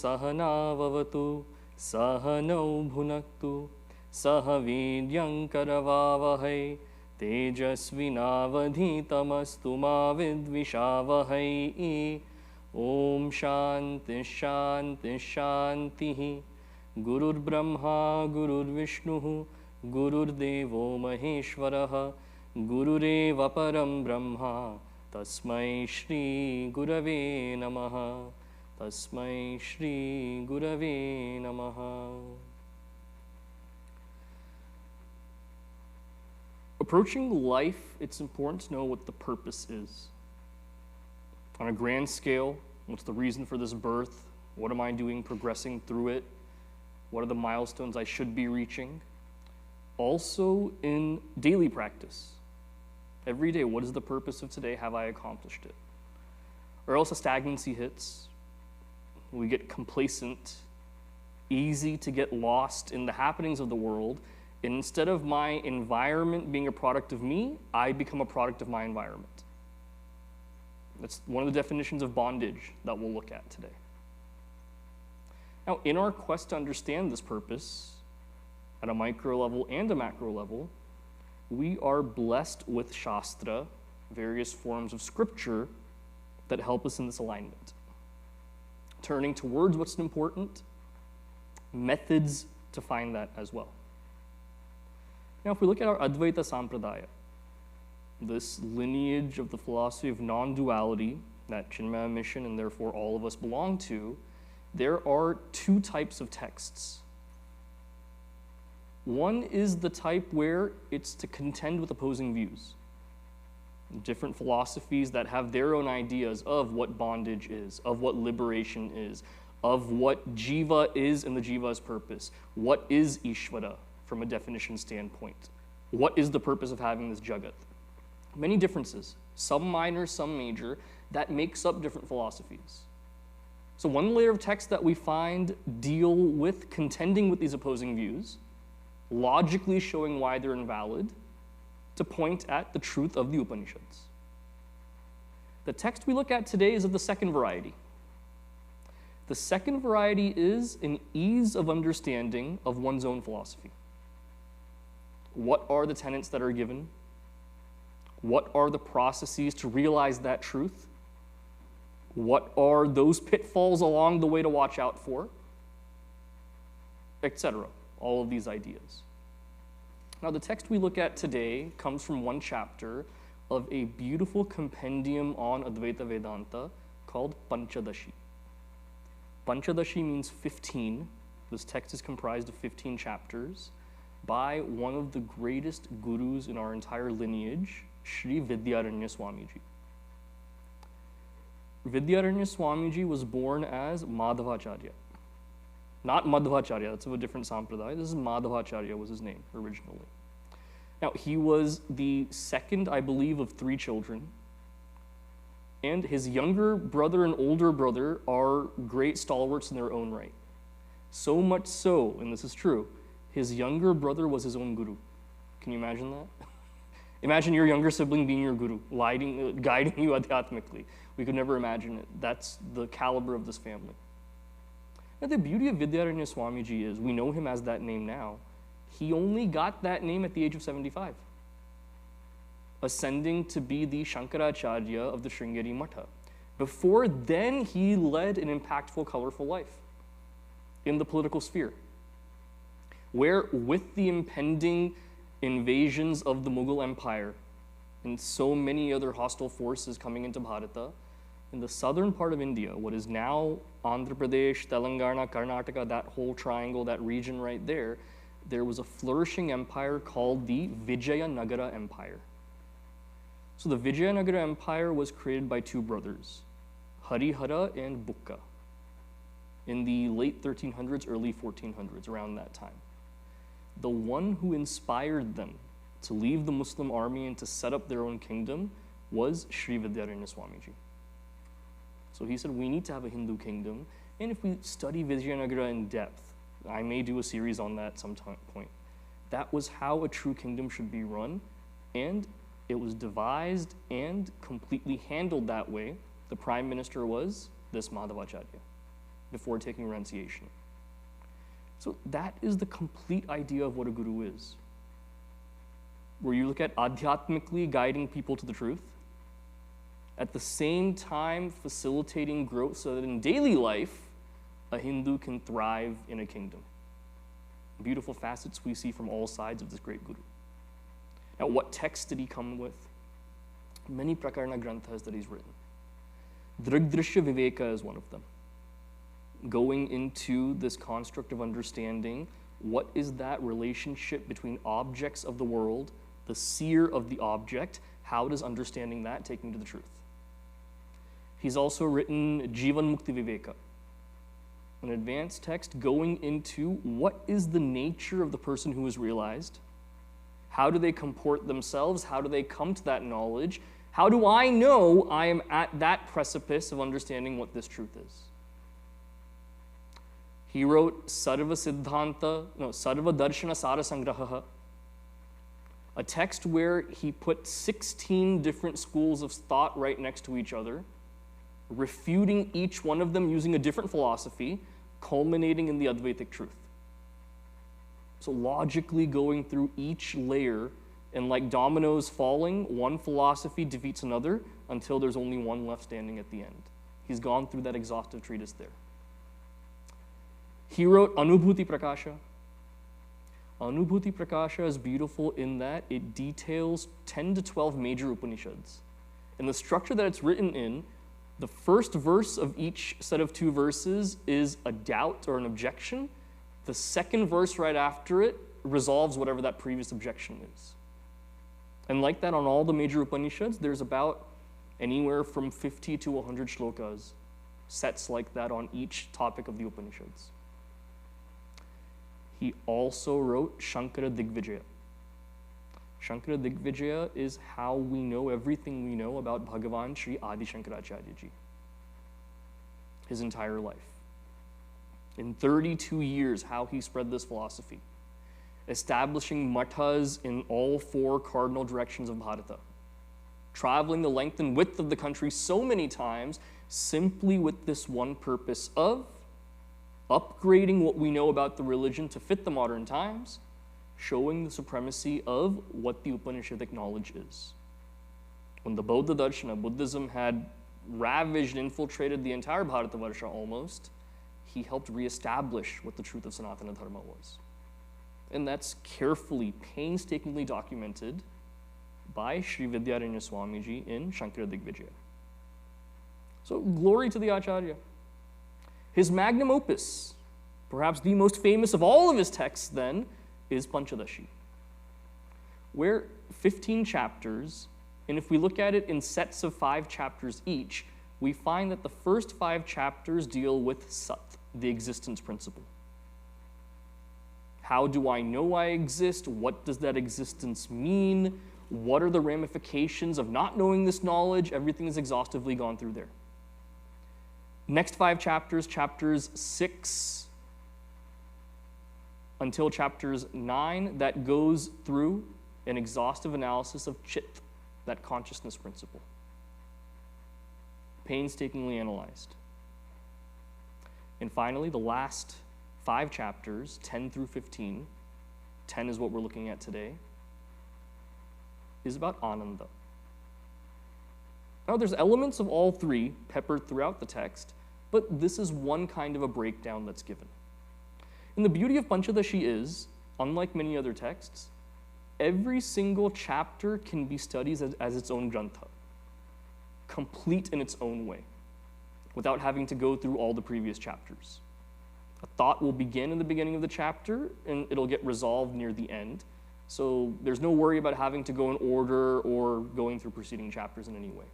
सहना vavatu सहनौ भुनक्तु सह वीर्यङ्करवावहै तेजस्विनावधीतमस्तु मा विद्विषावहै ॐ शान्ति शान्ति शान्तिः गुरुर्ब्रह्मा गुरुर्विष्णुः गुरुर्देवो महेश्वरः गुरुरेव परं ब्रह्म तस्मै श्री गुरवे नमः तस्मै श्री गुरवे नमः. Approaching life, it's important to know what the purpose is. On a grand scale, what's the reason for this birth? What am I doing progressing through it? What are the milestones I should be reaching? Also in daily practice. Every day, what is the purpose of today? Have I accomplished it? Or else a stagnancy hits. We get complacent, easy to get lost in the happenings of the world. And instead of my environment being a product of me, I become a product of my environment. That's one of the definitions of bondage that we'll look at today. Now, in our quest to understand this purpose, at a micro level and a macro level, we are blessed with Shastra, various forms of scripture that help us in this alignment. Turning towards what's important, methods to find that as well. Now, if we look at our Advaita Sampradaya, this lineage of the philosophy of non-duality that Chinmaya Mission and therefore all of us belong to, there are two types of texts. One is the type where it's to contend with opposing views. Different philosophies that have their own ideas of what bondage is, of what liberation is, of what jiva is and the jiva's purpose. What is Ishvara from a definition standpoint? What is the purpose of having this jagat? Many differences, some minor, some major, that makes up different philosophies. So one layer of text that we find deal with contending with these opposing views, logically showing why they're invalid, to point at the truth of the Upanishads. The text we look at today is of the second variety. The second variety is an ease of understanding of one's own philosophy. What are the tenets that are given? What are the processes to realize that truth? What are those pitfalls along the way to watch out for? Etc. All of these ideas. Now, the text we look at today comes from one chapter of a beautiful compendium on Advaita Vedanta called Pancadashi. Pancadashi means 15. This text is comprised of 15 chapters by one of the greatest gurus in our entire lineage, Sri Vidyaranya Swamiji. Vidyaranya Swamiji was born as Madhavacharya. Not Madhvacharya, that's of a different sampradaya. This is Madhavacharya was his name originally. Now, he was the second, I believe, of 3 children. And his younger brother and older brother are great stalwarts in their own right. So much so, and this is true, his younger brother was his own guru. Can you imagine that? Imagine your younger sibling being your guru, guiding you adhyatmically. We could never imagine it. That's the caliber of this family. Now, the beauty of Vidyaranya Swamiji is, we know him as that name now, he only got that name at the age of 75, ascending to be the Shankaracharya of the Sringeri Matha. Before then, he led an impactful, colorful life in the political sphere, where with the impending invasions of the Mughal Empire and so many other hostile forces coming into Bharata, in the southern part of India, what is now Andhra Pradesh, Telangana, Karnataka, that whole triangle, that region right there, there was a flourishing empire called the Vijayanagara Empire. So the Vijayanagara Empire was created by 2 brothers, Harihara and Bukka, in the late 1300s, early 1400s, around that time. The one who inspired them to leave the Muslim army and to set up their own kingdom was Sri Vidyaranya Swamiji. So he said, we need to have a Hindu kingdom, and if we study Vijayanagara in depth, I may do a series on that at some point. That was how a true kingdom should be run, and it was devised and completely handled that way. The prime minister was this Madhavacharya, before taking renunciation. So that is the complete idea of what a guru is. Where you look at adhyatmically guiding people to the truth, at the same time facilitating growth so that in daily life, a Hindu can thrive in a kingdom. Beautiful facets we see from all sides of this great guru. Now, what text did he come with? Many prakarana granthas that he's written. Drigdrishya Viveka is one of them. Going into this construct of understanding what is that relationship between objects of the world, the seer of the object, how does understanding that take me to the truth? He's also written Jivan Mukti Viveka, an advanced text going into what is the nature of the person who is realized, how do they comport themselves, how do they come to that knowledge, how do I know I am at that precipice of understanding what this truth is? He wrote Sarva Darshana Sara Sangraha, a text where he put 16 different schools of thought right next to each other, refuting each one of them using a different philosophy, culminating in the Advaitic truth. So logically going through each layer, and like dominoes falling, one philosophy defeats another until there's only one left standing at the end. He's gone through that exhaustive treatise there. He wrote Anubhuti Prakasha. Anubhuti Prakasha is beautiful in that it details 10 to 12 major Upanishads. And the structure that it's written in, the first verse of each set of 2 verses is a doubt or an objection. The second verse right after it resolves whatever that previous objection is. And like that on all the major Upanishads, there's about anywhere from 50 to 100 shlokas, sets like that on each topic of the Upanishads. He also wrote Shankara Digvijaya. Shankara Digvijaya is how we know everything we know about Bhagavan Sri Adi Shankaracharya Ji. His entire life. In 32 years, how he spread this philosophy. Establishing mathas in all 4 cardinal directions of Bharata. Traveling the length and width of the country so many times, simply with this one purpose of upgrading what we know about the religion to fit the modern times, showing the supremacy of what the Upanishadic knowledge is. When the Bauddha Darshana, Buddhism, had ravaged and infiltrated the entire Bharatavarsha almost, he helped reestablish what the truth of Sanatana Dharma was. And that's carefully, painstakingly documented by Sri Vidyaranya Swamiji in Shankara Digvijaya. So glory to the Acharya. His magnum opus, perhaps the most famous of all of his texts then, is Pancadashi, where 15 chapters, and if we look at it in sets of 5 chapters each, we find that the first 5 chapters deal with Sat, the existence principle. How do I know I exist? What does that existence mean? What are the ramifications of not knowing this knowledge? Everything is exhaustively gone through there. Next 5 chapters, chapters 6 until chapters 9, that goes through an exhaustive analysis of Chit, that consciousness principle. Painstakingly analyzed. And finally, the last 5 chapters, 10 through 15, 10 is what we're looking at today, is about Ananda. Now, there's elements of all 3 peppered throughout the text, but this is one kind of a breakdown that's given. And the beauty of Panchadashi is, unlike many other texts, every single chapter can be studied as its own grantha, complete in its own way, without having to go through all the previous chapters. A thought will begin in the beginning of the chapter, and it'll get resolved near the end. So there's no worry about having to go in order or going through preceding chapters in any way.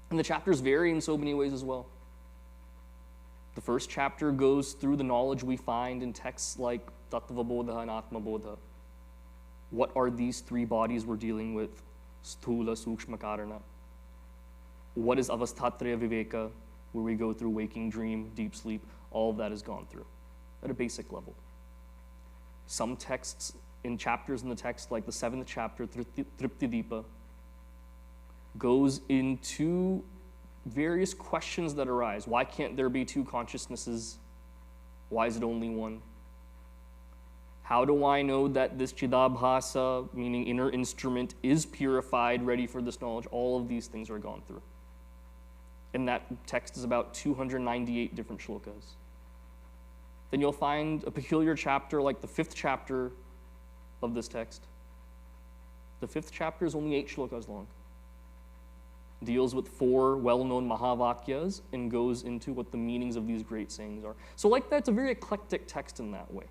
And the chapters vary in so many ways as well. The first chapter goes through the knowledge we find in texts like Tattva Bodha and Atma Bodha. What are these 3 bodies we're dealing with? Sthula, Sukshma, Karana. What is Avasthatraya Viveka, where we go through waking, dream, deep sleep? All of that is gone through at a basic level. Some texts in chapters in the text, like the 7th chapter, Tripti Dipa, goes into various questions that arise. Why can't there be two consciousnesses? Why is it only one? How do I know that this chidabhasa, meaning inner instrument, is purified, ready for this knowledge? All of these things are gone through. And that text is about 298 different shlokas. Then you'll find a peculiar chapter like the 5th chapter of this text. The 5th chapter is only 8 shlokas long. Deals with 4 well-known Mahavakyas and goes into what the meanings of these great sayings are. So like that, it's a very eclectic text in that way.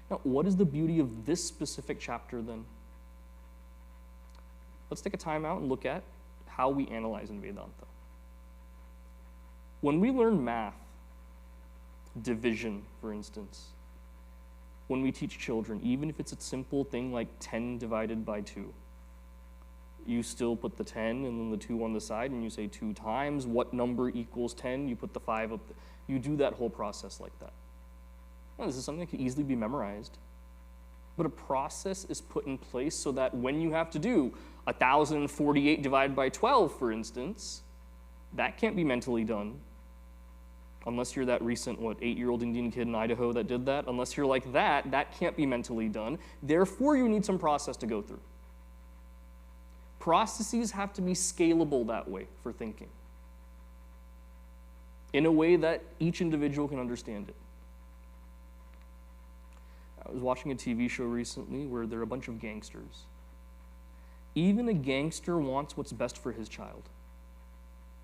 Now, what is the beauty of this specific chapter then? Let's take a time out and look at how we analyze in Vedanta. When we learn math, division, for instance, when we teach children, even if it's a simple thing like 10 divided by 2, you still put the 10 and then the 2 on the side, and you say 2 times what number equals 10, you put the 5 up. You do that whole process like that. Now, this is something that can easily be memorized, but a process is put in place so that when you have to do 1,048 divided by 12, for instance, that can't be mentally done. Unless you're that recent, 8-year-old Indian kid in Idaho that did that, unless you're like that, that can't be mentally done. Therefore, you need some process to go through. Processes have to be scalable that way for thinking, in a way that each individual can understand it. I was watching a TV show recently where there are a bunch of gangsters. Even a gangster wants what's best for his child.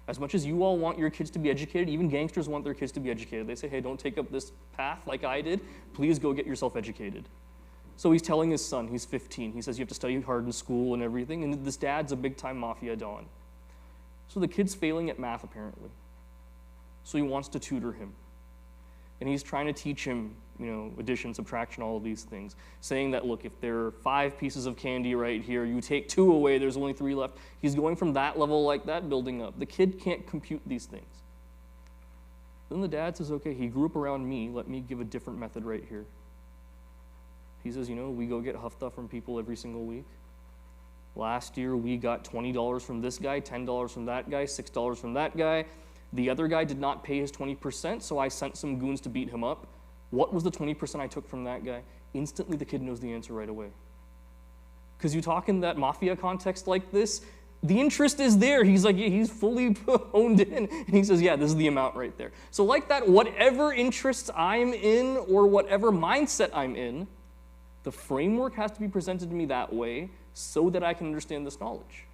As much as you all want your kids to be educated, even gangsters want their kids to be educated. They say, hey, don't take up this path like I did. Please go get yourself educated. So he's telling his son, he's 15. He says, you have to study hard in school and everything. And this dad's a big-time mafia don. So the kid's failing at math, apparently. So he wants to tutor him. And he's trying to teach him, addition, subtraction, all of these things. Saying that, look, if there are 5 pieces of candy right here, you take 2 away, there's only 3 left. He's going from that level like that, building up. The kid can't compute these things. Then the dad says, okay, he grew up around me. Let me give a different method right here. He says, we go get hafta from people every single week. Last year, we got $20 from this guy, $10 from that guy, $6 from that guy. The other guy did not pay his 20%, so I sent some goons to beat him up. What was the 20% I took from that guy? Instantly, the kid knows the answer right away. Because you talk in that mafia context like this, the interest is there. He's like, he's fully honed in. And he says, yeah, this is the amount right there. So like that, whatever interests I'm in or whatever mindset I'm in, the framework has to be presented to me that way so that I can understand this knowledge.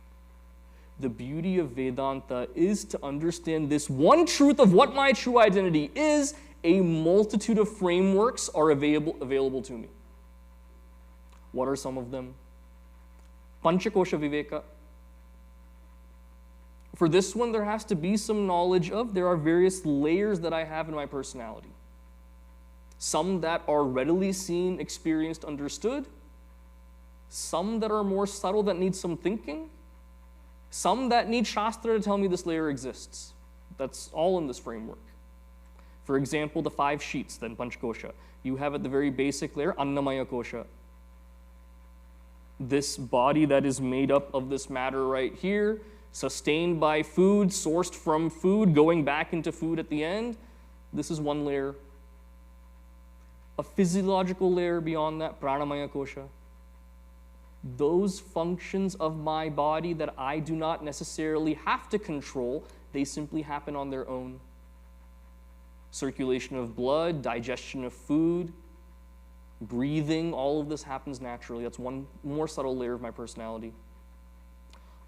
The beauty of Vedanta is to understand this one truth of what my true identity is. A multitude of frameworks are available to me. What are some of them? Panchakosha Viveka. For this one, there has to be some knowledge of, there are various layers that I have in my personality. Some that are readily seen, experienced, understood. Some that are more subtle that need some thinking. Some that need Shastra to tell me this layer exists. That's all in this framework. For example, the 5 sheets, then Panchakosha. You have at the very basic layer, Annamaya Kosha. This body that is made up of this matter right here, sustained by food, sourced from food, going back into food at the end. This is one layer. A physiological layer beyond that, Pranamaya Kosha. Those functions of my body that I do not necessarily have to control, they simply happen on their own. Circulation of blood, digestion of food, breathing, all of this happens naturally. That's one more subtle layer of my personality.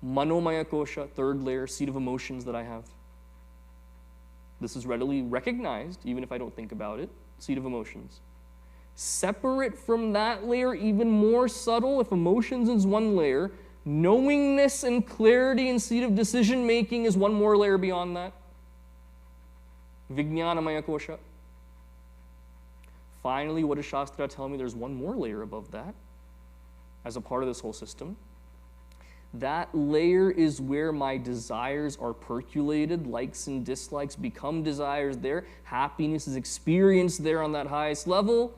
Manomaya Kosha, 3rd layer, seat of emotions that I have. This is readily recognized, even if I don't think about it, seat of emotions. Separate from that layer, even more subtle, if emotions is one layer, knowingness and clarity and seat of decision-making is one more layer beyond that. Vijnanamaya Kosha. Finally, what does Shastra tell me? There's one more layer above that as a part of this whole system. That layer is where my desires are percolated, likes and dislikes become desires there, happiness is experienced there on that highest level.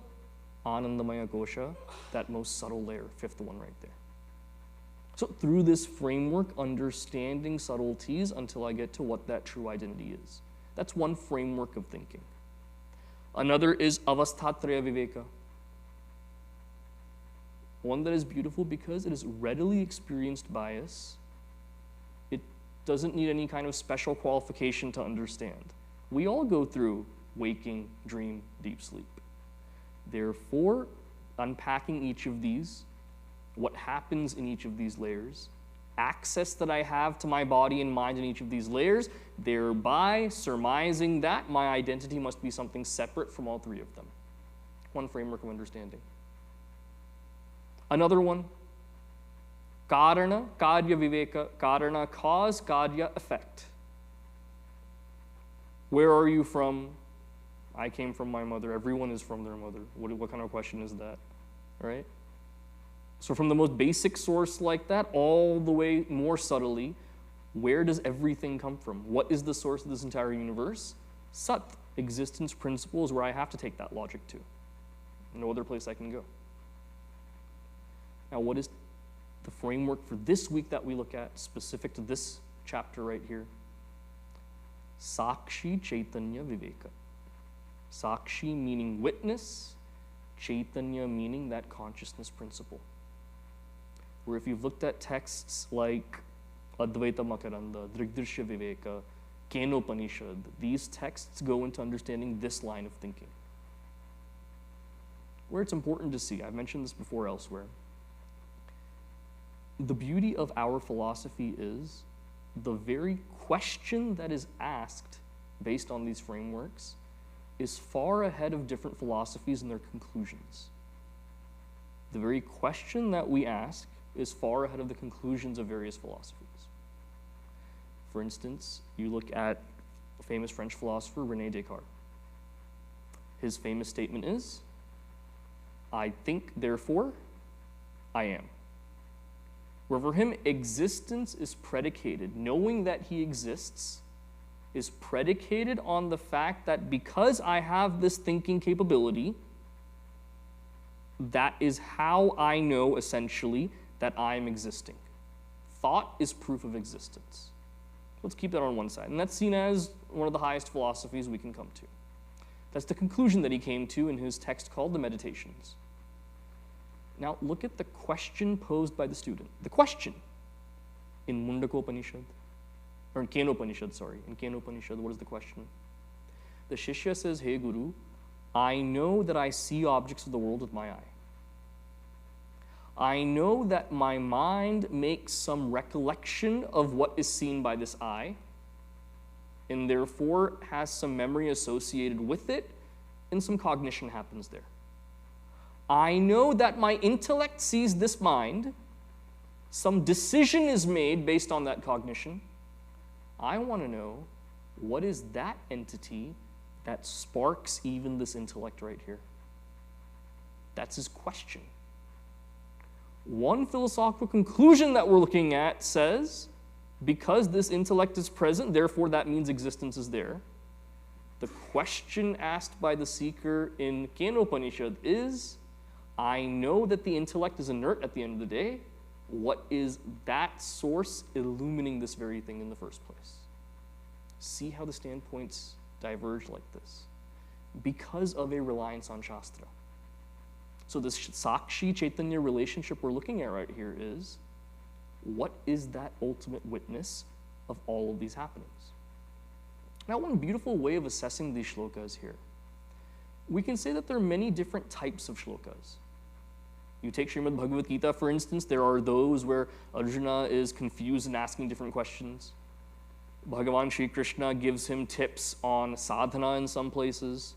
Anandamaya Kosha, that most subtle layer, 5th one right there. So through this framework, understanding subtleties until I get to what that true identity is. That's one framework of thinking. Another is avasthatraya viveka. One that is beautiful because it is readily experienced by us. It doesn't need any kind of special qualification to understand. We all go through waking, dream, deep sleep. Therefore, unpacking each of these, what happens in each of these layers, access that I have to my body and mind in each of these layers, thereby surmising that my identity must be something separate from all three of them. One framework of understanding. Another one, karana, karya viveka, karana, cause, karya, effect. Where are you from? I came from my mother. Everyone is from their mother. What kind of question is that, right? So from the most basic source like that, all the way more subtly, where does everything come from? What is the source of this entire universe? Sat, existence principle, is where I have to take that logic to. No other place I can go. Now, what is the framework for this week that we look at, specific to this chapter right here? Sakshi Chaitanya Viveka. Sakshi meaning witness, Chaitanya meaning that consciousness principle. Where if you've looked at texts like Advaita Makaranda, Drigdirsha Viveka, Kenopanishad, these texts go into understanding this line of thinking. Where it's important to see, I've mentioned this before elsewhere, the beauty of our philosophy is the very question that is asked based on these frameworks is far ahead of different philosophies and their conclusions. The very question that we ask is far ahead of the conclusions of various philosophies. For instance, you look at a famous French philosopher, René Descartes. His famous statement is, I think, therefore, I am. Where for him, existence is predicated, knowing that he exists, is predicated on the fact that because I have this thinking capability, that is how I know, essentially, that I am existing. Thought is proof of existence. Let's keep that on one side. And that's seen as one of the highest philosophies we can come to. That's the conclusion that he came to in his text called The Meditations. Now, look at the question posed by the student. The question in Mundakopanishad, or in Kenopanishad, sorry. In Kenopanishad, what is the question? The Shishya says, Hey Guru, I know that I see objects of the world with my eye. I know that my mind makes some recollection of what is seen by this eye, and therefore has some memory associated with it, and some cognition happens there. I know that my intellect sees this mind, some decision is made based on that cognition. I want to know, what is that entity that sparks even this intellect right here? That's his question. One philosophical conclusion that we're looking at says, because this intellect is present, therefore that means existence is there. The question asked by the seeker in Kenopanishad is, I know that the intellect is inert at the end of the day. What is that source illumining this very thing in the first place? See how the standpoints diverge like this? Because of a reliance on Shastra. So this Sakshi Chaitanya relationship we're looking at right here is, what is that ultimate witness of all of these happenings? Now, one beautiful way of assessing these shlokas here, we can say that there are many different types of shlokas. You take Srimad Bhagavad Gita, for instance, there are those where Arjuna is confused and asking different questions. Bhagavan Sri Krishna gives him tips on sadhana in some places,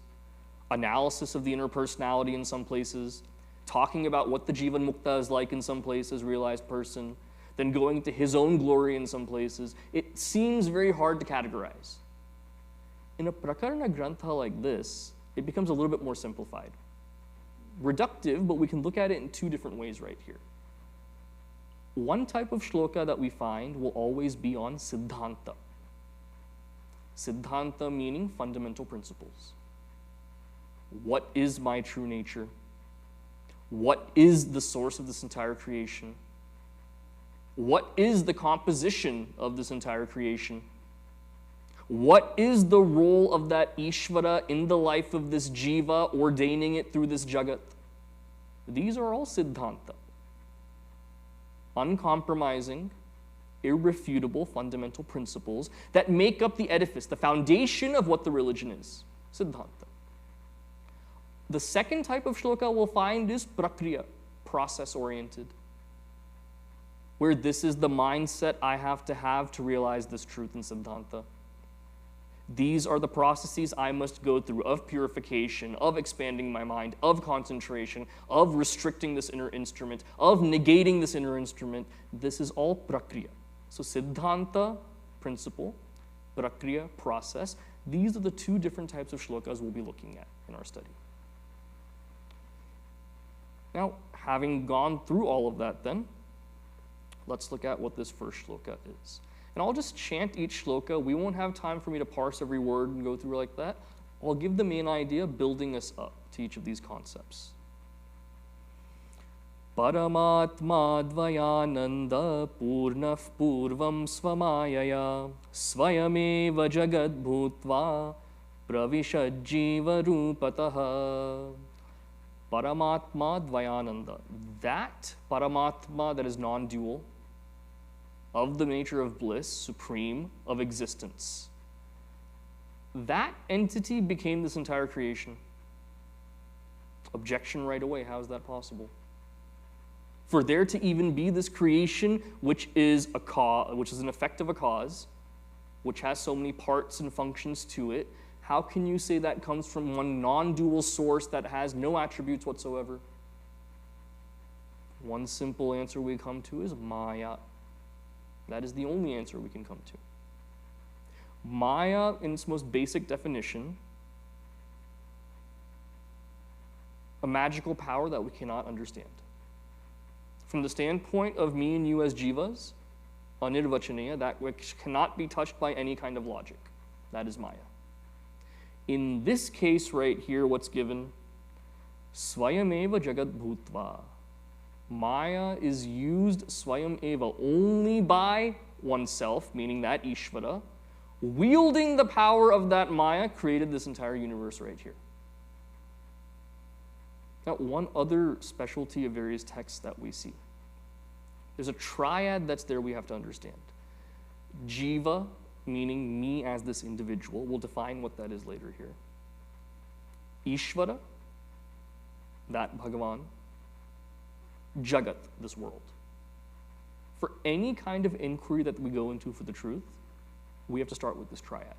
analysis of the inner personality in some places, talking about what the Jivan Mukta is like in some places, realized person, then going to his own glory in some places. It seems very hard to categorize. In a Prakarana Grantha like this, it becomes a little bit more simplified. Reductive, but we can look at it in two different ways right here. One type of shloka that we find will always be on Siddhanta. Siddhanta meaning fundamental principles. What is my true nature? What is the source of this entire creation? What is the composition of this entire creation? What is the role of that Ishvara in the life of this jiva, ordaining it through this jagat? These are all siddhanta. Uncompromising, irrefutable fundamental principles that make up the edifice, the foundation of what the religion is. Siddhanta. The second type of shloka we'll find is prakriya, process-oriented, where this is the mindset I have to realize this truth in siddhanta. These are the processes I must go through of purification, of expanding my mind, of concentration, of restricting this inner instrument, of negating this inner instrument. This is all prakriya. So siddhanta, principle, prakriya, process. These are the two different types of shlokas we'll be looking at in our study. Now, having gone through all of that then, let's look at what this first shloka is. And I'll just chant each shloka. We won't have time for me to parse every word and go through like that. I'll give the main idea, building us up to each of these concepts. Paramatma dvayananda purnah purvam svamayaya svayameva jagad bhutva pravishad jiva rupataha. Paramatma dvayananda. That Paramatma that is non-dual, of the nature of bliss, supreme, of existence. That entity became this entire creation. Objection right away, how is that possible? For there to even be this creation, which is a cause, which is an effect of a cause, which has so many parts and functions to it, how can you say that comes from one non-dual source that has no attributes whatsoever? One simple answer we come to is Maya. That is the only answer we can come to. Maya, in its most basic definition, a magical power that we cannot understand. From the standpoint of me and you as jivas, anirvachaniya, that which cannot be touched by any kind of logic. That is Maya. In this case right here, what's given? Swayameva jagat bhutva. Maya is used swayam eva, only by oneself, meaning that Ishvara, wielding the power of that Maya, created this entire universe right here. Now, one other specialty of various texts that we see. There's a triad that's there we have to understand. Jiva, meaning me as this individual. We'll define what that is later here. Ishvara, that Bhagavan. Jagat, this world. For any kind of inquiry that we go into for the truth, we have to start with this triad.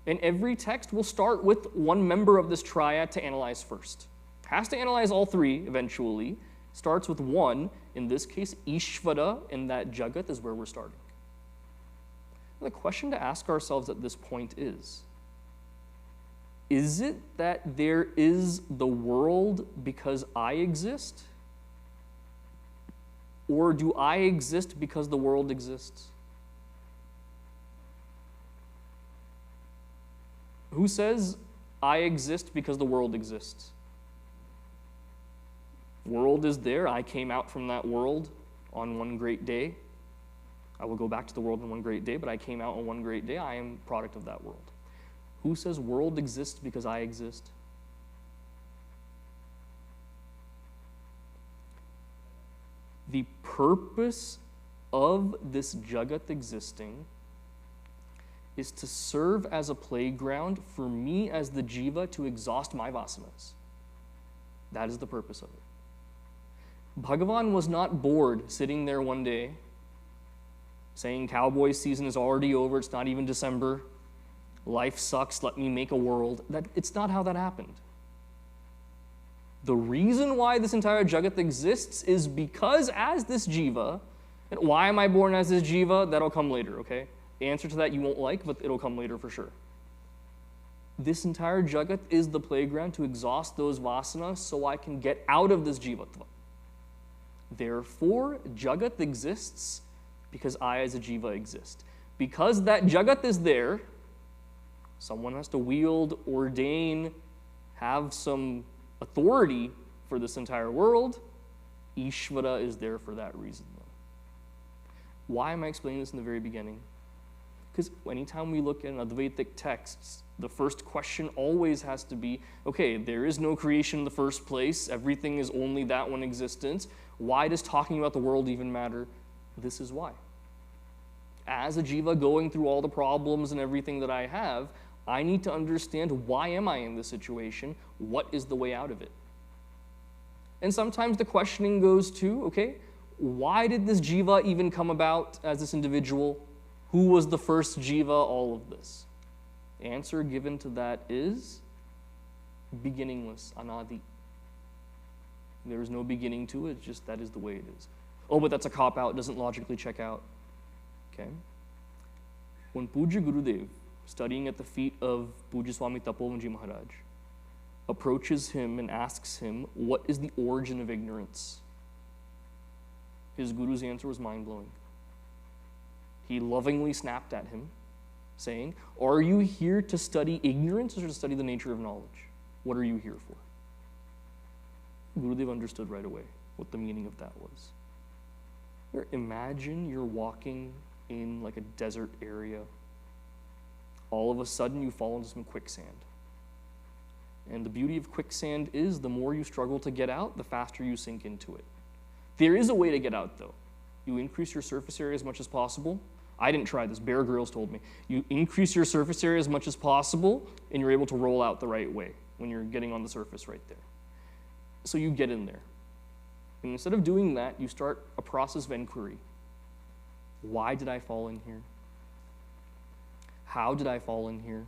And every text will start with one member of this triad to analyze first. Has to analyze all three eventually. Starts with one, in this case, Ishvara, and that Jagat is where we're starting. The question to ask ourselves at this point is it that there is the world because I exist? Or do I exist because the world exists? Who says I exist because the world exists? World is there. I came out from that world on one great day. I will go back to the world on one great day, but I came out on one great day. I am a product of that world. Who says world exists because I exist? The purpose of this Jagat existing is to serve as a playground for me as the jiva to exhaust my vasanas. That is the purpose of it. Bhagavan was not bored sitting there one day saying cowboy season is already over, it's not even December, life sucks, let me make a world. It's not how that happened. The reason why this entire Jagat exists is because as this jiva, and why am I born as this jiva? That'll come later, okay? The answer to that you won't like, but it'll come later for sure. This entire Jagat is the playground to exhaust those vasanas so I can get out of this jivatva. Therefore, Jagat exists because I as a jiva exist. Because that Jagat is there, someone has to wield, ordain, have some authority for this entire world. Ishvara is there for that reason. Why am I explaining this in the very beginning? Because anytime we look at an Advaitic text, the first question always has to be, okay, there is no creation in the first place. Everything is only that one existence. Why does talking about the world even matter? This is why. As a jiva going through all the problems and everything that I have, I need to understand, why am I in this situation? What is the way out of it? And sometimes the questioning goes to, okay, why did this jiva even come about as this individual? Who was the first jiva? All of this. The answer given to that is beginningless, anadi. There is no beginning to it, just that is the way it is. Oh, but that's a cop-out, doesn't logically check out. Okay? When Puja Gurudev, studying at the feet of Puja Swami Tapovanji Maharaj, approaches him and asks him, what is the origin of ignorance? His guru's answer was mind-blowing. He lovingly snapped at him, saying, are you here to study ignorance or to study the nature of knowledge? What are you here for? Gurudev understood right away what the meaning of that was. Imagine you're walking in like a desert area. All of a sudden you fall into some quicksand. And the beauty of quicksand is the more you struggle to get out, the faster you sink into it. There is a way to get out though. You increase your surface area as much as possible. I didn't try this, Bear Grylls told me. You increase your surface area as much as possible and you're able to roll out the right way when you're getting on the surface right there. So you get in there. And instead of doing that, you start a process of inquiry. Why did I fall in here? How did I fall in here?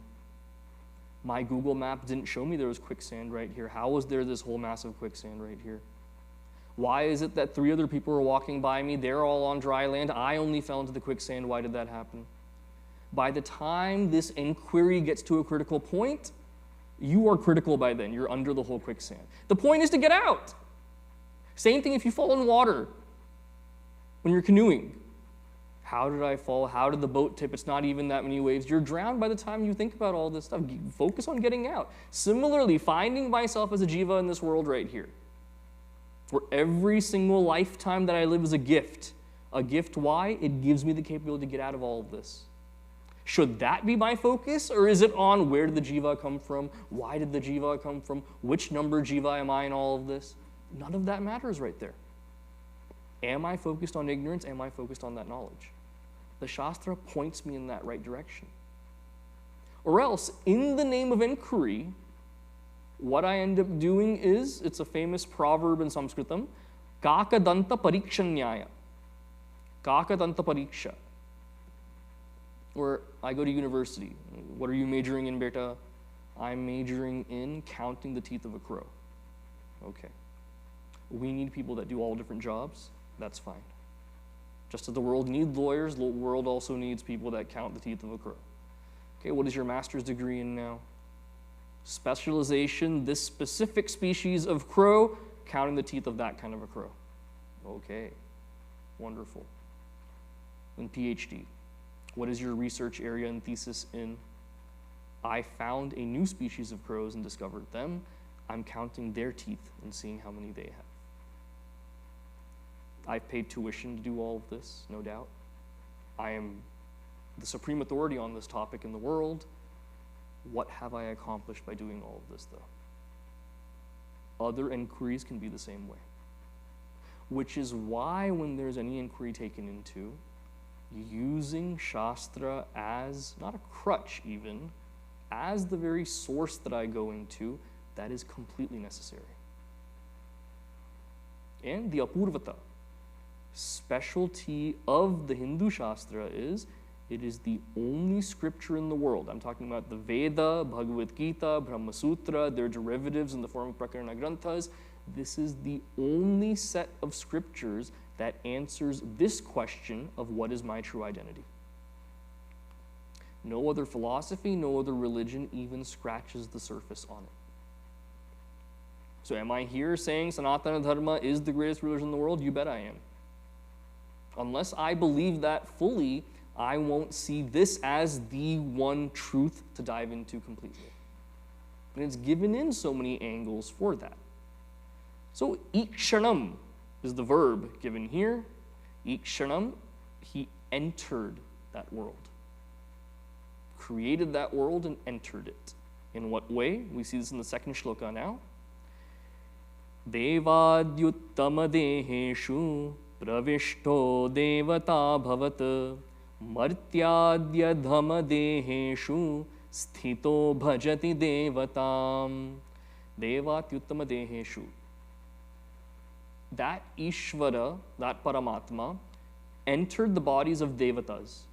My Google map didn't show me there was quicksand right here. How was there this whole massive quicksand right here? Why is it that 3 other people were walking by me? They're all on dry land. I only fell into the quicksand. Why did that happen? By the time this inquiry gets to a critical point, you are critical by then. You're under the whole quicksand. The point is to get out. Same thing if you fall in water when you're canoeing. How did I fall? How did the boat tip? It's not even that many waves. You're drowned by the time you think about all this stuff. Focus on getting out. Similarly, finding myself as a jiva in this world right here. For every single lifetime that I live is a gift. A gift, why? It gives me the capability to get out of all of this. Should that be my focus, or is it on where did the jiva come from? Why did the jiva come from? Which number jiva am I in all of this? None of that matters right there. Am I focused on ignorance? Am I focused on that knowledge? The Shastra points me in that right direction. Or else, in the name of inquiry, what I end up doing is, it's a famous proverb in Sanskritam, kakadanta parikshanyaya. Kakadanta pariksha. Where I go to university. What are you majoring in, beta? I'm majoring in counting the teeth of a crow. Okay. We need people that do all different jobs. That's fine. Just as the world needs lawyers, the world also needs people that count the teeth of a crow. Okay, what is your master's degree in now? Specialization, this specific species of crow, counting the teeth of that kind of a crow. Okay, wonderful. And PhD, what is your research area and thesis in? I found a new species of crows and discovered them. I'm counting their teeth and seeing how many they have. I've paid tuition to do all of this, no doubt. I am the supreme authority on this topic in the world. What have I accomplished by doing all of this, though? Other inquiries can be the same way. Which is why when there's any inquiry taken into, using Shastra as, not a crutch even, as the very source that I go into, that is completely necessary. And the Apurvata, specialty of the Hindu Shastra is, it is the only scripture in the world. I'm talking about the Veda, Bhagavad Gita, Brahma Sutra, their derivatives in the form of Prakarana Granthas. This is the only set of scriptures that answers this question of what is my true identity. No other philosophy, no other religion even scratches the surface on it. So am I here saying Sanatana Dharma is the greatest religion in the world? You bet I am. Unless I believe that fully, I won't see this as the one truth to dive into completely. And it's given in so many angles for that. So ikshanam is the verb given here. Ikshanam He entered that world. Created that world and entered it. In what way? We see this in the second shloka now. Devadyuttama deheshu pravishto devata bhavat martyadya dhama deheshu sthito bhajati devatam. Devatyuttama deheshu. That Ishvara, that Paramatma, entered the bodies of devatas.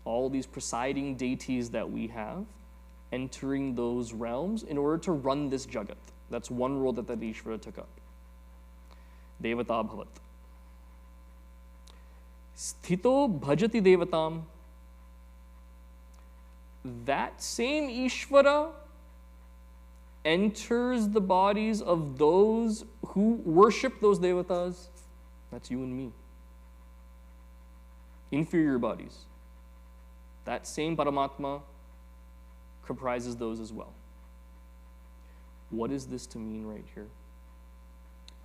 All these presiding deities that we have, entering those realms in order to run this jagat. That's one role that Ishvara took up. Devata bhavat. Sthito bhajati devatam. That same Ishvara enters the bodies of those who worship those devatas. That's you and me. Inferior bodies. That same Paramatma comprises those as well. What is this to mean right here?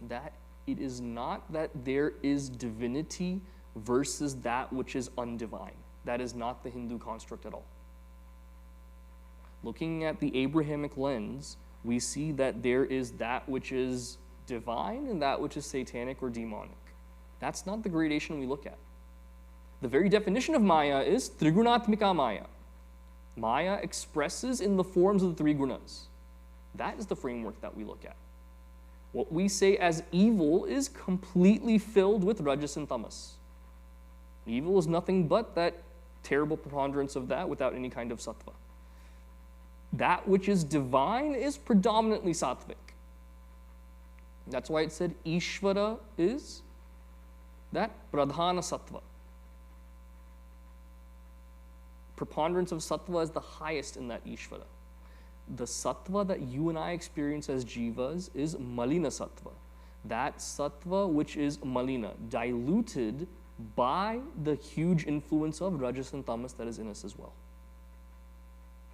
That it is not that there is divinity versus that which is undivine. That is not the Hindu construct at all. Looking at the Abrahamic lens, we see that there is that which is divine and that which is satanic or demonic. That's not the gradation we look at. The very definition of Maya is Trigunatmika Maya. Maya expresses in the forms of the three gunas. That is the framework that we look at. What we say as evil is completely filled with rajas and tamas. Evil is nothing but that terrible preponderance of that without any kind of sattva. That which is divine is predominantly sattvic. That's why it said Ishvara is that pradhana sattva. Preponderance of sattva is the highest in that Ishvara. The sattva that you and I experience as jivas is malina sattva. That sattva which is malina, diluted by the huge influence of rajas and tamas that is in us as well.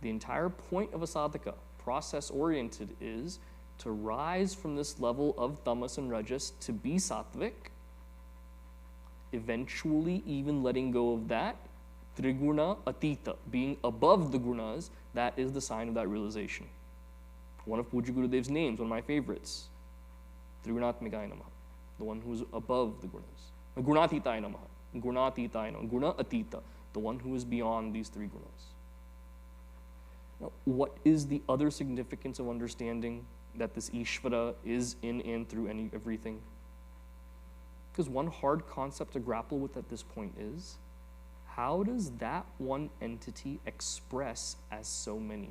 The entire point of a sadhaka, process-oriented, is to rise from this level of tamas and rajas to be sattvic, eventually even letting go of that, triguna atita, being above the gunas. That is the sign of that realization. One of Pujya Gurudev's names, one of my favorites, Trigunatmikaya Namaha, the one who is above the gunas. Gunatitaya Namaha, Gunatitaya Namaha, Guna Atita, the one who is beyond these three gunas. Now, what is the other significance of understanding that this Ishvara is in and through everything? Because one hard concept to grapple with at this point is, how does that one entity express as so many?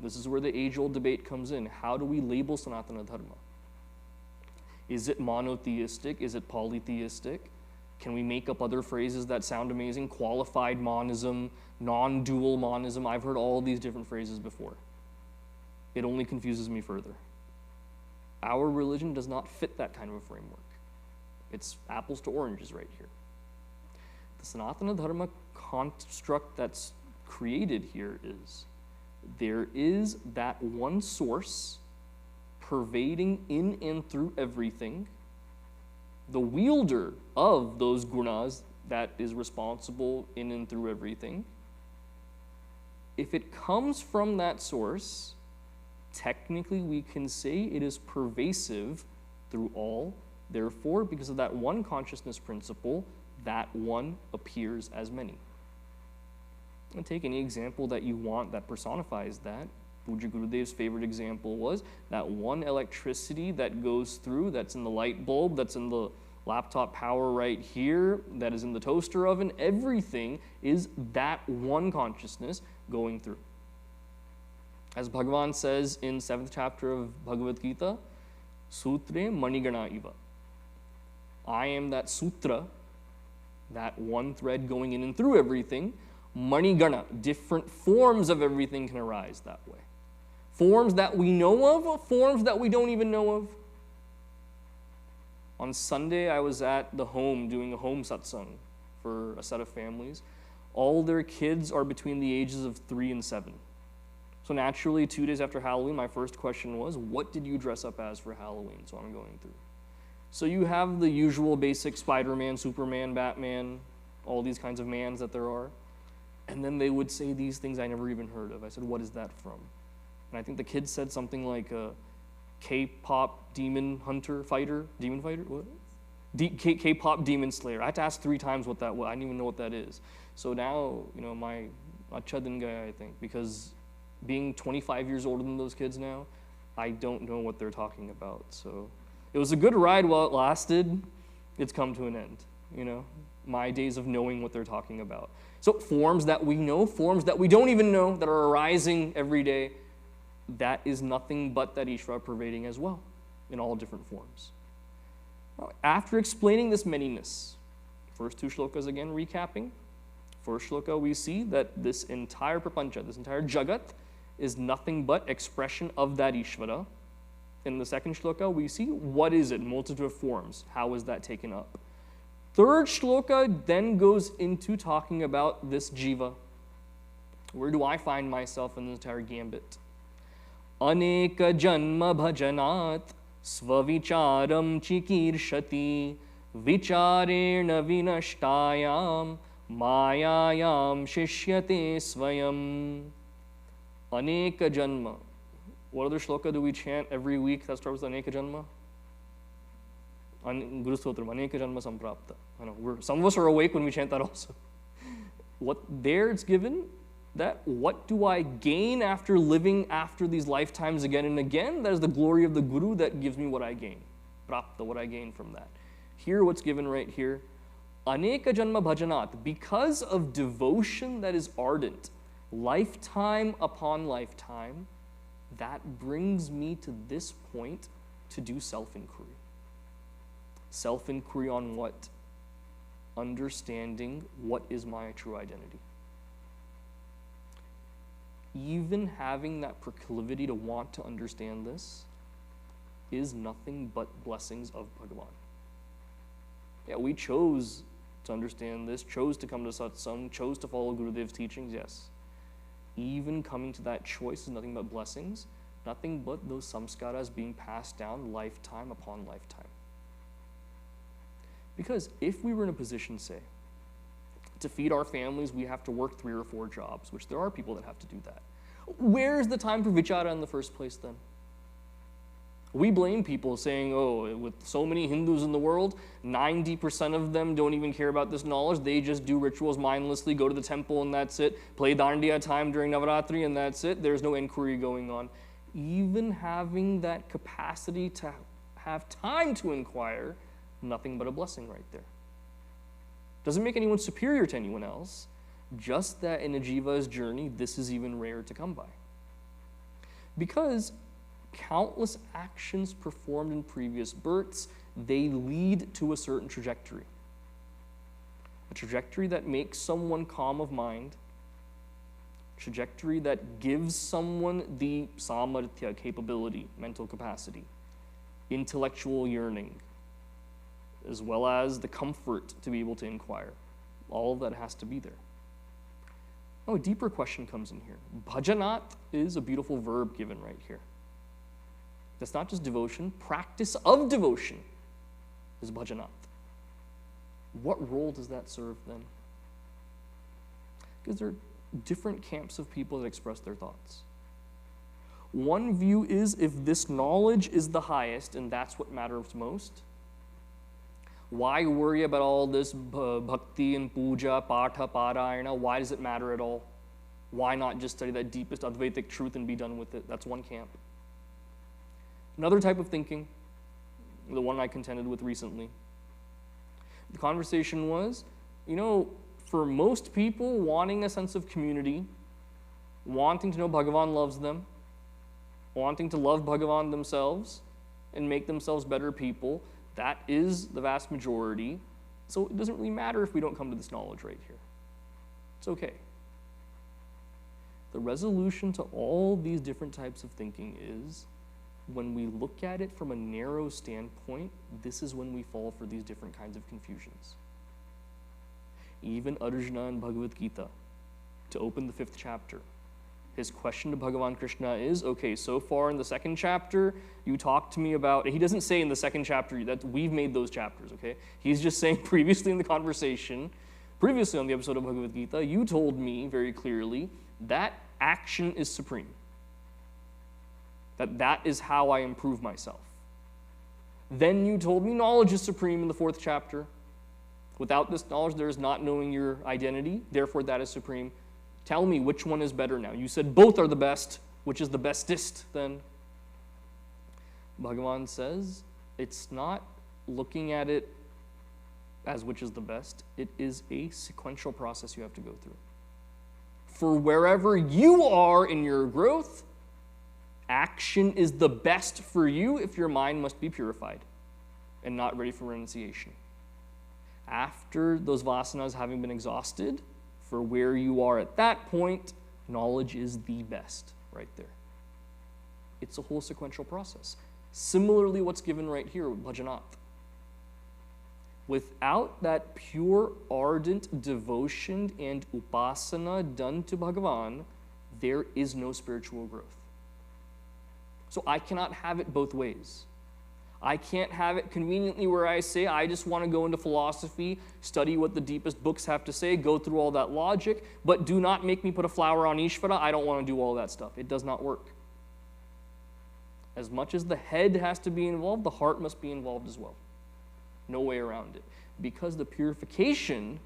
This is where the age-old debate comes in. How do we label Sanatana Dharma? Is it monotheistic? Is it polytheistic? Can we make up other phrases that sound amazing? Qualified monism, non-dual monism. I've heard all these different phrases before. It only confuses me further. Our religion does not fit that kind of a framework. It's apples to oranges right here. The Sanatana Dharma construct that's created here is there is that one source pervading in and through everything, the wielder of those gunas that is responsible in and through everything. If it comes from that source, technically we can say it is pervasive through all. Therefore, because of that one consciousness principle, that one appears as many. And take any example that you want that personifies that. Pujya Gurudev's favorite example was that one electricity that goes through, that's in the light bulb, that's in the laptop power right here, that is in the toaster oven. Everything is that one consciousness going through. As Bhagavan says in 7th chapter of Bhagavad Gita, Sutre Manigana Iva. I am that sutra, that one thread going in and through everything. Manigana, different forms of everything can arise that way. Forms that we know of, forms that we don't even know of. On Sunday, I was at the home doing a home satsang for a set of families. All their kids are between the ages of 3 and 7. So naturally, 2 days after Halloween, my first question was, what did you dress up as for Halloween? So I'm going through. So you have the usual basic Spider-Man, Superman, Batman, all these kinds of mans that there are. And then they would say these things I never even heard of. I said, what is that from? And I think the kid said something like a K-pop demon fighter, what? K-pop demon slayer. I had to ask 3 times what that was. I didn't even know what that is. So now, my acha din gaya, I think, because being 25 years older than those kids now, I don't know what they're talking about. So it was a good ride while it lasted. It's come to an end, my days of knowing what they're talking about. So forms that we know, forms that we don't even know, that are arising every day, that is nothing but that Ishvara pervading as well, in all different forms. Now, after explaining this manyness, first 2 shlokas again recapping. First shloka, we see that this entire prapancha, this entire jagat, is nothing but expression of that Ishvara. In the second shloka, we see what is it, multitude of forms, how is that taken up. Third shloka then goes into talking about this jiva. Where do I find myself in the entire gambit? Aneka janma bhajanat svavicharam chikirshati vicharena vinashtayam mayayam shishyate swayam. Aneka janma. What other shloka do we chant every week that starts with Aneka janma? Guru Stotram, Aneka janma samprapta. I know, some of us are awake when we chant that also. It's given that what do I gain after living after these lifetimes again and again? That is the glory of the Guru that gives me what I gain. Prapta, what I gain from that. Here, what's given right here, Aneka janma bhajanat, because of devotion that is ardent, lifetime upon lifetime, that brings me to this point to do self-inquiry. Self-inquiry on what? Understanding what is my true identity. Even having that proclivity to want to understand this is nothing but blessings of Bhagavan. Yeah, we chose to understand this, chose to come to satsang, chose to follow Gurudev's teachings, yes. Even coming to that choice is nothing but blessings, nothing but those samskaras being passed down lifetime upon lifetime. Because if we were in a position, say, to feed our families, we have to work 3 or 4 jobs, which there are people that have to do that. Where's the time for vichara in the first place then? We blame people saying, oh, with so many Hindus in the world, 90% of them don't even care about this knowledge. They just do rituals mindlessly, go to the temple and that's it. Play dandiya time during Navaratri and that's it. There's no inquiry going on. Even having that capacity to have time to inquire, nothing but a blessing right there. Doesn't make anyone superior to anyone else, just that in a jiva's journey, this is even rare to come by. Because countless actions performed in previous births, they lead to a certain trajectory. A trajectory that makes someone calm of mind, a trajectory that gives someone the samarthya, capability, mental capacity, intellectual yearning, as well as the comfort to be able to inquire. All of that has to be there. Now, a deeper question comes in here. Bhajanat is a beautiful verb given right here. That's not just devotion. Practice of devotion is bhajanat. What role does that serve then? Because there are different camps of people that express their thoughts. One view is if this knowledge is the highest and that's what matters most, why worry about all this bhakti and puja, patha, parayana? Why does it matter at all? Why not just study that deepest Advaitic truth and be done with it? That's one camp. Another type of thinking, the one I contended with recently, the conversation was, for most people wanting a sense of community, wanting to know Bhagavan loves them, wanting to love Bhagavan themselves and make themselves better people, that is the vast majority. So it doesn't really matter if we don't come to this knowledge right here. It's okay. The resolution to all these different types of thinking is, when we look at it from a narrow standpoint, this is when we fall for these different kinds of confusions. Even Arjuna in Bhagavad Gita, to open the 5th chapter, His question to Bhagavan Krishna is, okay, so far in the second chapter, you talked to me about, he doesn't say in the second chapter that we've made those chapters, okay? He's just saying previously in the conversation, previously on the episode of Bhagavad Gita, you told me very clearly that action is supreme. That is how I improve myself. Then you told me knowledge is supreme in the fourth chapter. Without this knowledge, there is not knowing your identity. Therefore, that is supreme. Tell me which one is better now. You said both are the best. Which is the bestest then? Bhagavan says, it's not looking at it as which is the best. It is a sequential process you have to go through. For wherever you are in your growth, action is the best for you if your mind must be purified and not ready for renunciation. After those vasanas having been exhausted, for where you are at that point, knowledge is the best right there. It's a whole sequential process. Similarly, what's given right here with bhajanat. Without that pure, ardent devotion and upasana done to Bhagavan, there is no spiritual growth. So I cannot have it both ways. I can't have it conveniently where I say, I just want to go into philosophy, study what the deepest books have to say, go through all that logic, but do not make me put a flower on Ishvara. I don't want to do all that stuff. It does not work. As much as the head has to be involved, the heart must be involved as well. No way around it. Because the purification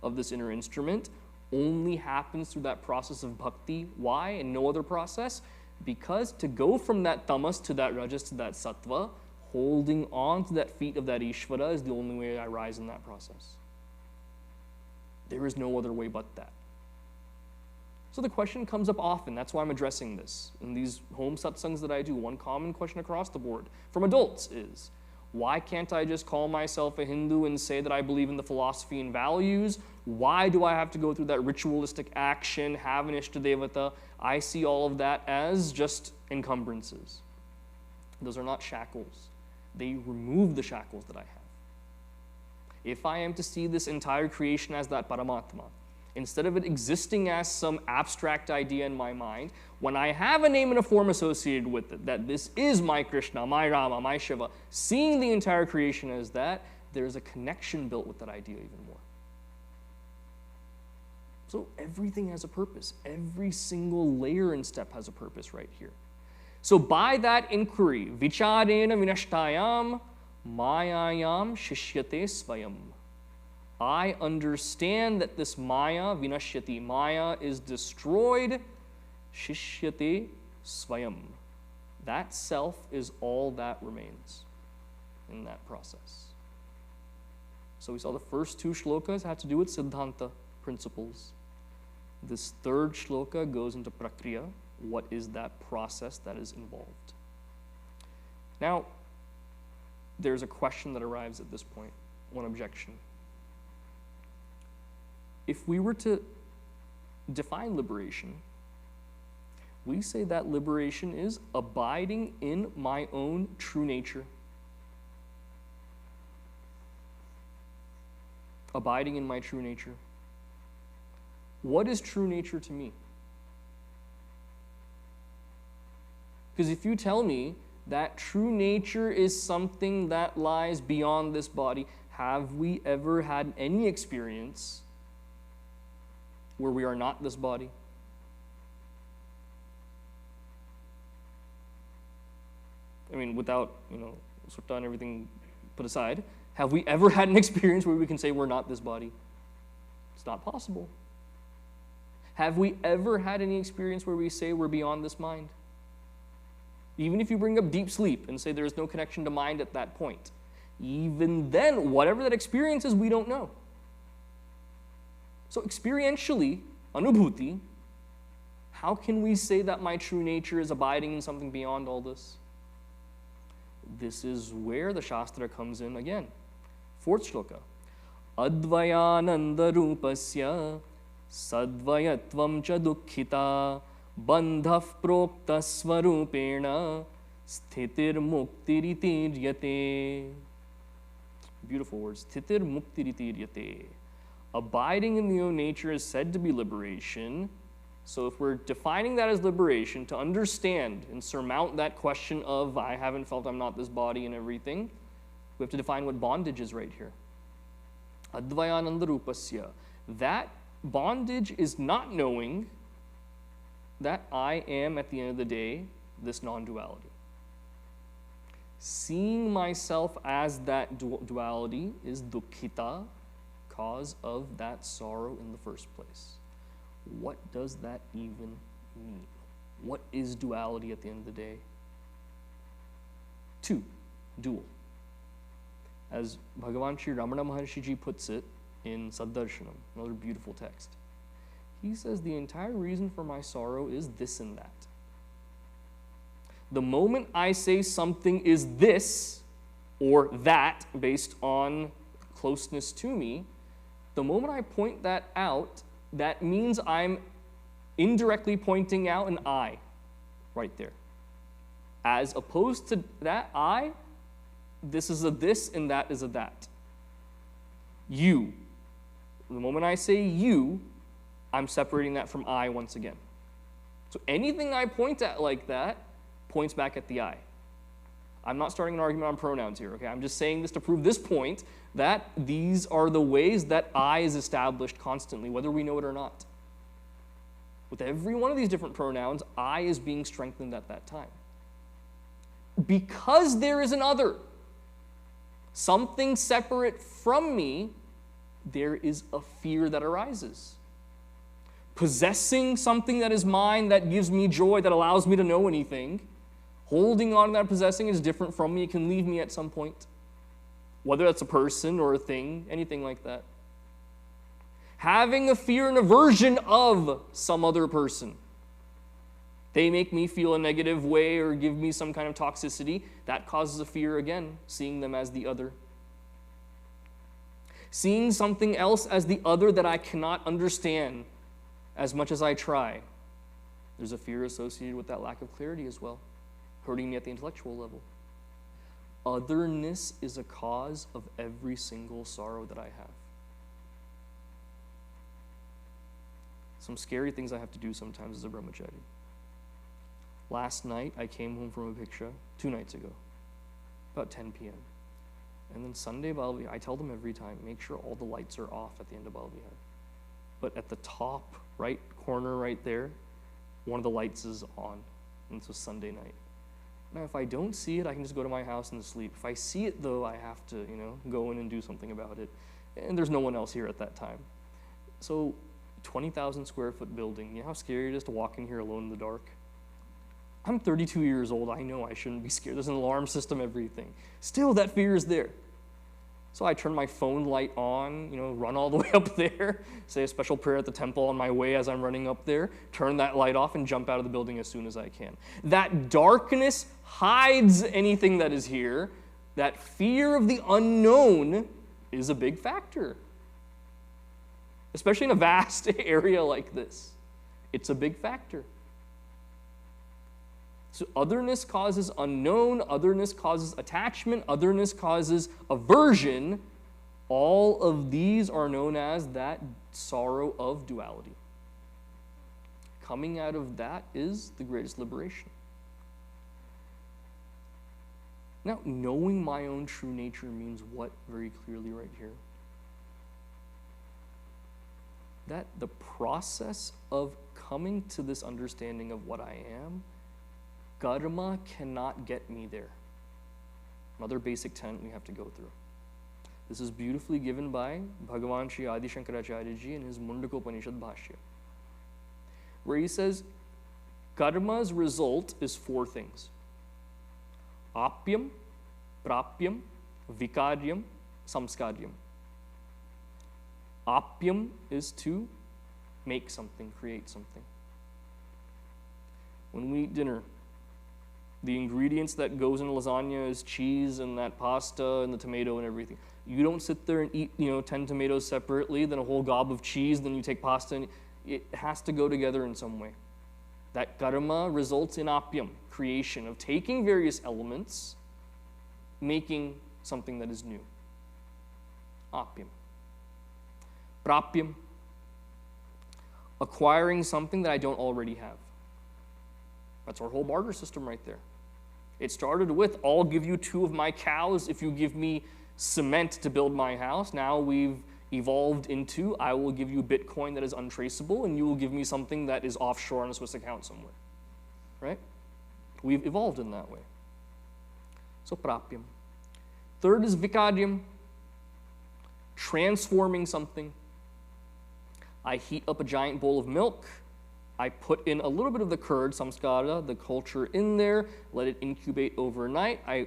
of this inner instrument only happens through that process of bhakti. Why? And no other process? Because to go from that tamas to that rajas to that sattva, holding on to that feet of that Ishvara is the only way I rise in that process. There is no other way but that. So the question comes up often. That's why I'm addressing this. In these home satsangs that I do, one common question across the board from adults is, why can't I just call myself a Hindu and say that I believe in the philosophy and values? Why do I have to go through that ritualistic action, have an Ishtadevata? I see all of that as just encumbrances. Those are not shackles. They remove the shackles that I have. If I am to see this entire creation as that Paramatma, instead of it existing as some abstract idea in my mind, when I have a name and a form associated with it, that this is my Krishna, my Rama, my Shiva, seeing the entire creation as that, there's a connection built with that idea even more. So everything has a purpose. Every single layer and step has a purpose right here. So by that inquiry, vicharena vinashtayam mayayam shishyate svayam. I understand that this maya, vinashyati, maya is destroyed, shishyate svayam. That self is all that remains in that process. So we saw the first two shlokas had to do with siddhanta principles. This third shloka goes into prakriya. What is that process that is involved? Now, there's a question that arrives at this point, one objection. If we were to define liberation, we say that liberation is abiding in my own true nature. Abiding in my true nature. What is true nature to me? Because if you tell me that true nature is something that lies beyond this body, have we ever had any experience where we are not this body? I mean, without, sutta and everything put aside, have we ever had an experience where we can say we're not this body? It's not possible. Have we ever had any experience where we say we're beyond this mind? Even if you bring up deep sleep and say there's no connection to mind at that point, even then, whatever that experience is, we don't know. So experientially, anubhuti, how can we say that my true nature is abiding in something beyond all this? This is where the Shastra comes in again. Fourth shloka. Advayananda rupasya sadvayatvam cha dukkhita bandhav prokta svarupena sthitir muktiritiriyate. Beautiful words. Sthitir muktiritiriyate. Abiding in the own nature is said to be liberation, So if we're defining that as liberation, to understand and surmount that question of I haven't felt, I'm not this body and everything, we have to define what bondage is right here. Advayananda rupasya. That bondage is not knowing that I am, at the end of the day, this non-duality. Seeing myself as that duality is dukkita, cause of that sorrow in the first place. What does that even mean? What is duality at the end of the day? Two, dual. As Bhagavan Sri Ramana Maharshi puts it in Saddarshanam, another beautiful text. He says the entire reason for my sorrow is this and that. The moment I say something is this or that based on closeness to me, the moment I point that out, that means I'm indirectly pointing out an I right there. As opposed to that I, this is a this and that is a that. You. The moment I say you, I'm separating that from I once again. So anything I point at like that points back at the I. I'm not starting an argument on pronouns here, okay? I'm just saying this to prove this point that these are the ways that I is established constantly, whether we know it or not. With every one of these different pronouns, I is being strengthened at that time. Because there is an other, something separate from me, there is a fear that arises. Possessing something that is mine, that gives me joy, that allows me to know anything, holding on to that possessing is different from me. It can leave me at some point. Whether that's a person or a thing, anything like that. Having a fear and aversion of some other person. They make me feel a negative way or give me some kind of toxicity. That causes a fear again, seeing them as the other. Seeing something else as the other that I cannot understand as much as I try. There's a fear associated with that lack of clarity as well, hurting me at the intellectual level. Otherness is a cause of every single sorrow that I have. Some scary things I have to do sometimes as a brahmachari. Last night, I came home from a Bhiksha 2 nights ago, about 10 p.m. And then Sunday, I tell them every time, make sure all the lights are off at the end of Balvihar. But at the top right corner right there, one of the lights is on. And this was Sunday night. Now, if I don't see it, I can just go to my house and sleep. If I see it, though, I have to, go in and do something about it. And there's no one else here at that time. So, 20,000 square foot building. You know how scary it is to walk in here alone in the dark? I'm 32 years old. I know I shouldn't be scared. There's an alarm system, everything. Still, that fear is there. So I turn my phone light on, run all the way up there, say a special prayer at the temple on my way as I'm running up there, turn that light off and jump out of the building as soon as I can. That darkness hides anything that is here. That fear of the unknown is a big factor. Especially in a vast area like this. It's a big factor. So otherness causes unknown, otherness causes attachment, otherness causes aversion. All of these are known as that sorrow of duality. Coming out of that is the greatest liberation. Now, knowing my own true nature means what very clearly right here? That the process of coming to this understanding of what I am, karma cannot get me there. Another basic tenet we have to go through. This is beautifully given by Bhagavan Sri Adi Shankaracharya ji in his Mundakopanishad Bhashya, where he says, karma's result is 4 things. Apyam, prapyam, vikaryam, samskaryam. Apyam is to make something, create something. When we eat dinner, the ingredients that goes in lasagna is cheese and that pasta and the tomato and everything. You don't sit there and eat, 10 tomatoes separately, then a whole gob of cheese, then you take pasta, and it has to go together in some way. That karma results in apyam, creation, of taking various elements, making something that is new. Apyam. Prapyam. acquiring something that I don't already have. That's our whole barter system right there. It started with, I'll give you 2 of my cows if you give me cement to build my house. Now we've evolved into, I will give you Bitcoin that is untraceable, and you will give me something that is offshore on a Swiss account somewhere. Right? We've evolved in that way. So prapyam. Third is vikadyam, transforming something. I heat up a giant bowl of milk. I put in a little bit of the curd, samskara, the culture in there, let it incubate overnight. I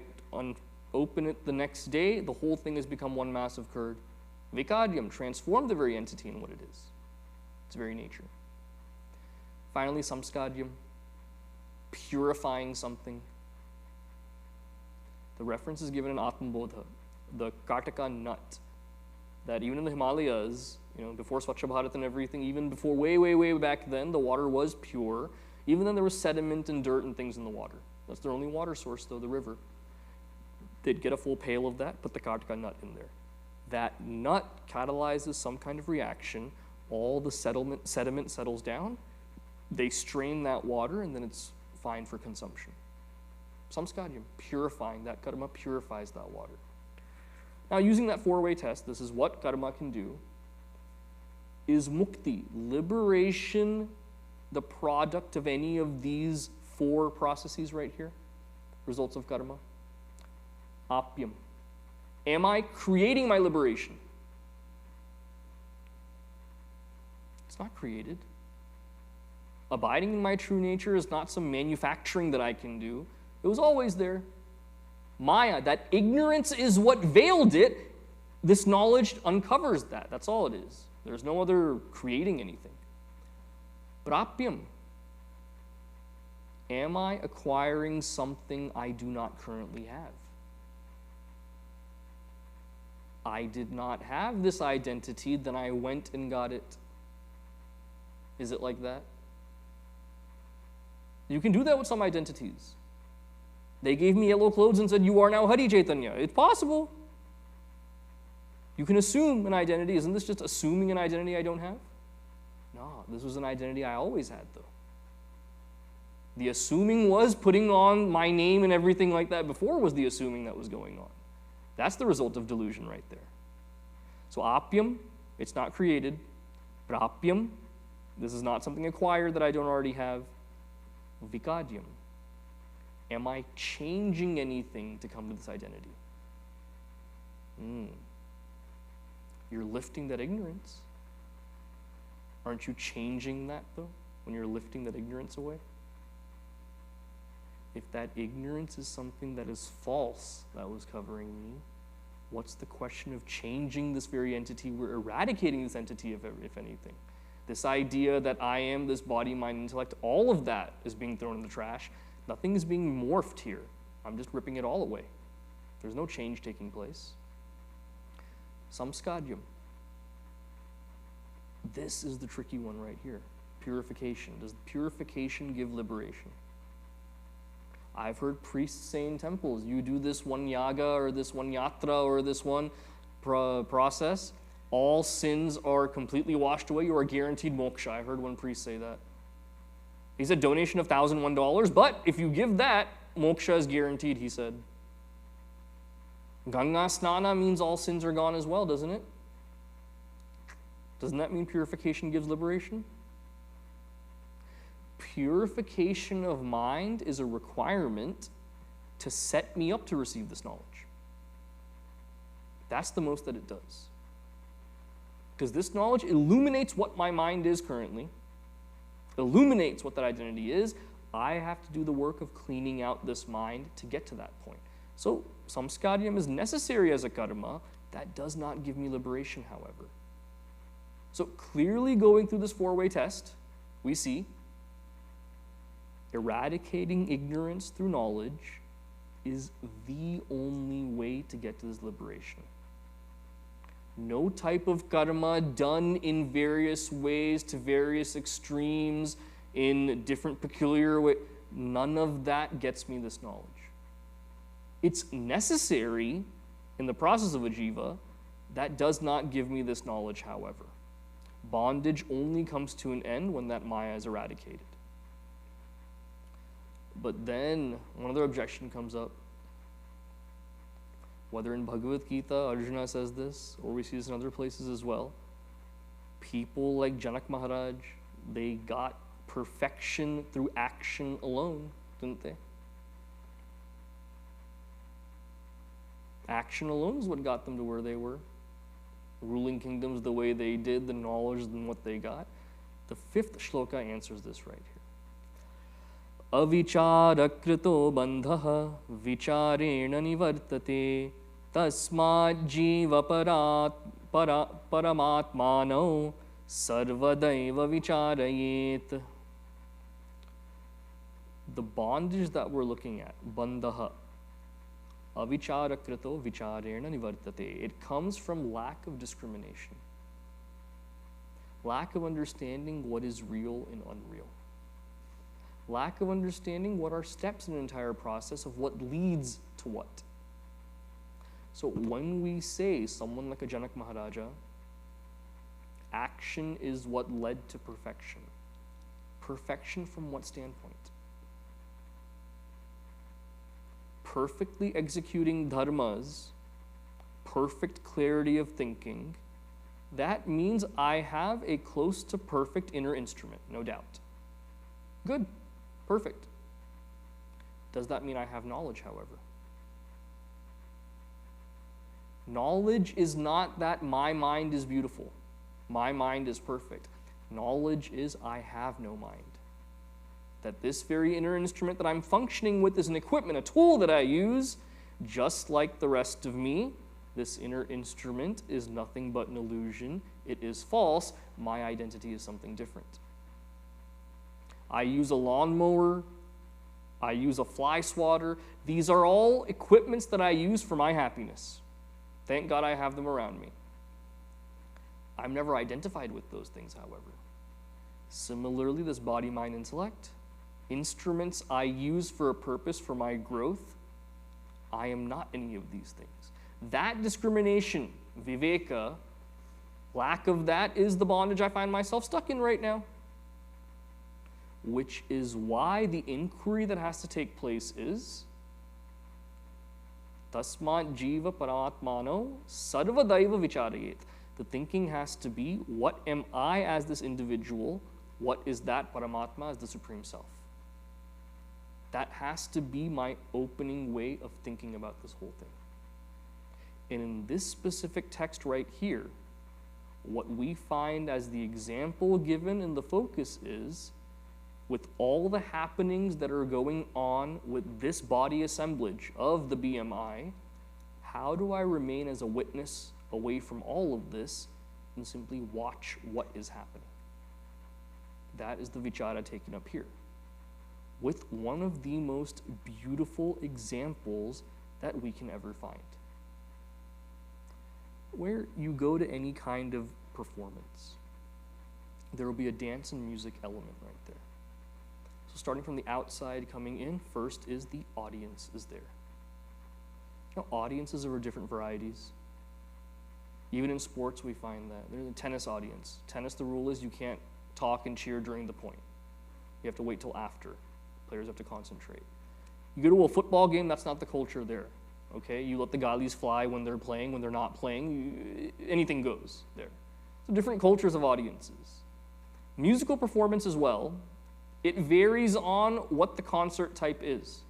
open it the next day. The whole thing has become one massive curd. Vikadyam, transform the very entity in what it is, its very nature. Finally, samskadyam, purifying something. The reference is given in Atmabodha, the Kartaka nut, that even in the Himalayas, before Swachha Bharat and everything, even before way back then, the water was pure. Even then, there was sediment and dirt and things in the water. That's their only water source, though, the river. They'd get a full pail of that, put the Kartaka nut in there. That nut catalyzes some kind of reaction. All the sediment settles down. They strain that water, and then it's fine for consumption. Samskadyam, purifying. That karma purifies that water. Now, using that 4-way test, this is what karma can do. Is mukti, liberation, the product of any of these 4 processes right here? Results of karma. Apyam. Am I creating my liberation? It's not created. Abiding in my true nature is not some manufacturing that I can do. It was always there. Maya, that ignorance is what veiled it. This knowledge uncovers that. That's all it is. There's no other creating anything. Prapyam. Am I acquiring something I do not currently have? I did not have this identity, then I went and got it. Is it like that? You can do that with some identities. They gave me yellow clothes and said, you are now Hari Chaitanya. It's possible. You can assume an identity. Isn't this just assuming an identity I don't have? No, this was an identity I always had, though. The assuming was putting on my name and everything like that before was the assuming that was going on. That's the result of delusion right there. So apyam, it's not created. Prapyam, this is not something acquired that I don't already have. Vikadyam, am I changing anything to come to this identity? You're lifting that ignorance. Aren't you changing that, though, when you're lifting that ignorance away? If that ignorance is something that is false that was covering me, what's the question of changing this very entity? We're eradicating this entity, if anything. This idea that I am this body, mind, intellect, all of that is being thrown in the trash. Nothing is being morphed here. I'm just ripping it all away. There's no change taking place. Samskadyam. This is the tricky one right here. Purification. Does purification give liberation? I've heard priests say in temples, you do this one yaga or this one yatra or this one process, all sins are completely washed away. You are guaranteed moksha. I heard one priest say that. He said donation of $1,001, but if you give that, moksha is guaranteed, he said. Ganga snana means all sins are gone as well, doesn't it? Doesn't that mean purification gives liberation? Purification of mind is a requirement to set me up to receive this knowledge. That's the most that it does. Because this knowledge illuminates what my mind is currently, illuminates what that identity is. I have to do the work of cleaning out this mind to get to that point. So samskaryam is necessary as a karma. That does not give me liberation, however. So clearly going through this 4-way test, we see eradicating ignorance through knowledge is the only way to get to this liberation. No type of karma done in various ways to various extremes in different peculiar ways, none of that gets me this knowledge. It's necessary in the process of a jiva. That does not give me this knowledge, however. Bondage only comes to an end when that Maya is eradicated. But then another objection comes up. Whether in Bhagavad Gita, Arjuna says this, or we see this in other places as well. People like Janak Maharaj, they got perfection through action alone, didn't they? Action alone is what got them to where they were. Ruling kingdoms the way they did, the knowledge and what they got. The 5th shloka answers this right here. Avicharakrito bandhaha vicharena nivartate tasmad jiva paramatmano sarvadaiva vicharayet. The bondage that we're looking at, bandhaha, avicharakrito vicharena nivartate. It comes from lack of discrimination. Lack of understanding what is real and unreal. Lack of understanding what are steps in an entire process of what leads to what. So when we say someone like a Janak Maharaja, action is what led to perfection. Perfection from what standpoint? Perfectly executing dharmas, perfect clarity of thinking, that means I have a close to perfect inner instrument, no doubt. Good, perfect. Does that mean I have knowledge, however? Knowledge is not that my mind is beautiful, my mind is perfect. Knowledge is I have no mind. That this very inner instrument that I'm functioning with is an equipment, a tool that I use, just like the rest of me. This inner instrument is nothing but an illusion. It is false. My identity is something different. I use a lawnmower. I use a fly swatter. These are all equipments that I use for my happiness. Thank God I have them around me. I'm never identified with those things, however. Similarly, this body, mind, intellect, instruments I use for a purpose for my growth, I am not any of these things. That discrimination, viveka, lack of that is the bondage I find myself stuck in right now. Which is why the inquiry that has to take place is tasmat jiva paramatmano sarvadaiva vicharayet. The thinking has to be, what am I as this individual? What is that Paramatma as the Supreme Self? That has to be my opening way of thinking about this whole thing. And in this specific text right here, what we find as the example given in the focus is, with all the happenings that are going on with this body assemblage of the BMI, how do I remain as a witness away from all of this and simply watch what is happening? That is the vichara taken up here, with one of the most beautiful examples that we can ever find. Where you go to any kind of performance, there will be a dance and music element right there. So starting from the outside coming in, first is the audience is there. Now, audiences are of different varieties. Even in sports, we find that. There's a tennis audience. Tennis, the rule is you can't talk and cheer during the point. You have to wait till after. Players have to concentrate. You go to a football game, that's not the culture there. Okay, you let the galleys fly when they're playing. When they're not playing, anything goes there. So different cultures of audiences. Musical performance as well, it varies on what the concert type is.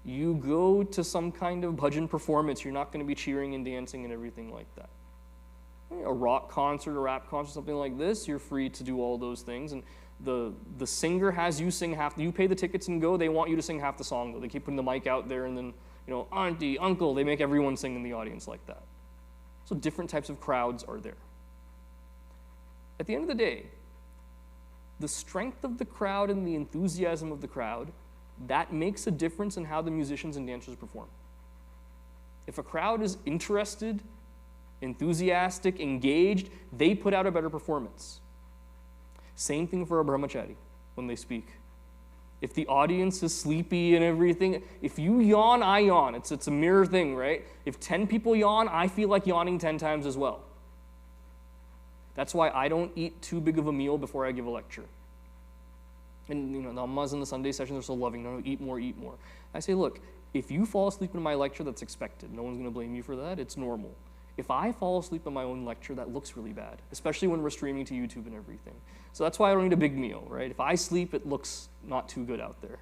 You go to some kind of bhajan performance, you're not going to be cheering and dancing and everything like that. A rock concert, a rap concert, something like this, you're free to do all those things. And the singer has you sing half, you pay the tickets and go, they want you to sing half the song though. They keep putting the mic out there and then, auntie, uncle, they make everyone sing in the audience like that. So different types of crowds are there. At the end of the day, the strength of the crowd and the enthusiasm of the crowd, that makes a difference in how the musicians and dancers perform. If a crowd is interested, enthusiastic, engaged, they put out a better performance. Same thing for a brahmachari when they speak. If the audience is sleepy and everything, if you yawn, I yawn. It's a mirror thing, right? If 10 people yawn, I feel like yawning 10 times as well. That's why I don't eat too big of a meal before I give a lecture. And the ammas in the Sunday sessions are so loving. No, eat more, eat more. I say, look, if you fall asleep in my lecture, that's expected. No one's going to blame you for that. It's normal. If I fall asleep in my own lecture, that looks really bad, especially when we're streaming to YouTube and everything. So that's why I don't eat a big meal, right? If I sleep, it looks not too good out there.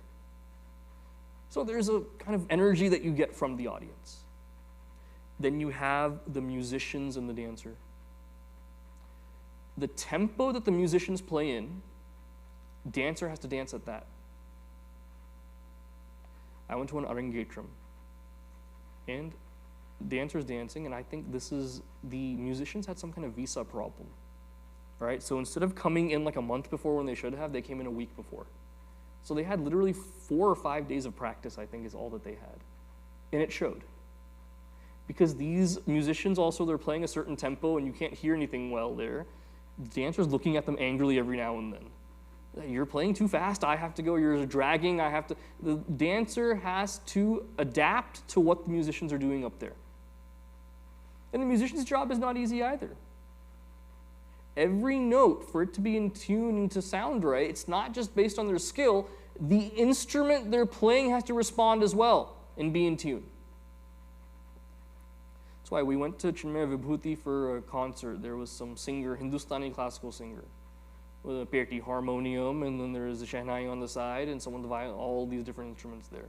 So there's a kind of energy that you get from the audience. Then you have the musicians and the dancer. The tempo that the musicians play in, dancer has to dance at that. I went to an arangetram, and dancers dancing, and I think the musicians had some kind of visa problem, right? So instead of coming in like a month before when they should have, they came in a week before. So they had literally 4 or 5 days of practice, I think, is all that they had. And it showed. Because these musicians also, they're playing a certain tempo and you can't hear anything well there. The dancer's looking at them angrily every now and then. You're playing too fast, I have to go, you're dragging, I have to. The dancer has to adapt to what the musicians are doing up there. And the musician's job is not easy either. Every note, for it to be in tune and to sound right, it's not just based on their skill, the instrument they're playing has to respond as well and be in tune. That's why we went to Chinmaya Vibhuti for a concert. There was some singer, Hindustani classical singer, with a Perti harmonium, and then there's a Shehnai on the side, and someone violin, all these different instruments there.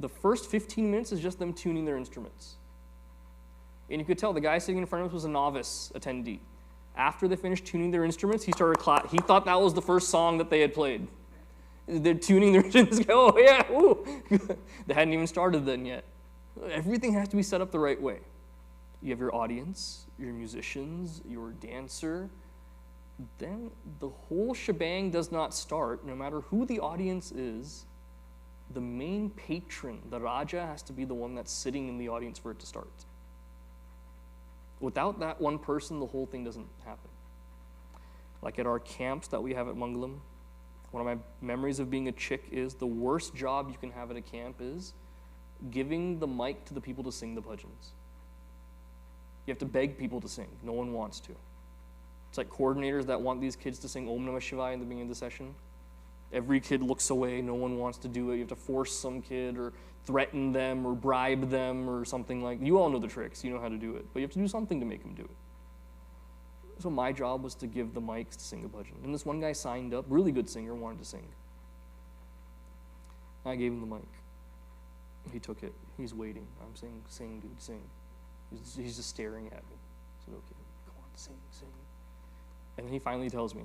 The first 15 minutes is just them tuning their instruments. And you could tell the guy sitting in front of us was a novice attendee. After they finished tuning their instruments, he started he thought that was the first song that they had played. They're tuning their instruments, oh yeah, ooh. They hadn't even started then yet. Everything has to be set up the right way. You have your audience, your musicians, your dancer. Then the whole shebang does not start, no matter who the audience is. The main patron, the Raja, has to be the one that's sitting in the audience for it to start. Without that one person, the whole thing doesn't happen. Like at our camps that we have at Mangalam, one of my memories of being a chick is the worst job you can have at a camp is giving the mic to the people to sing the bhajans. You have to beg people to sing. No one wants to. It's like coordinators that want these kids to sing Om Namah Shivaya in the beginning of the session. Every kid looks away. No one wants to do it. You have to force some kid or threaten them or bribe them or something like that. You all know the tricks. You know how to do it. But you have to do something to make them do it. So my job was to give the mics to sing a bhajan. And this one guy signed up, really good singer, wanted to sing. I gave him the mic. He took it. He's waiting. I'm saying, sing, dude, sing. He's just staring at me. I said, okay, come on, sing, sing. And then he finally tells me,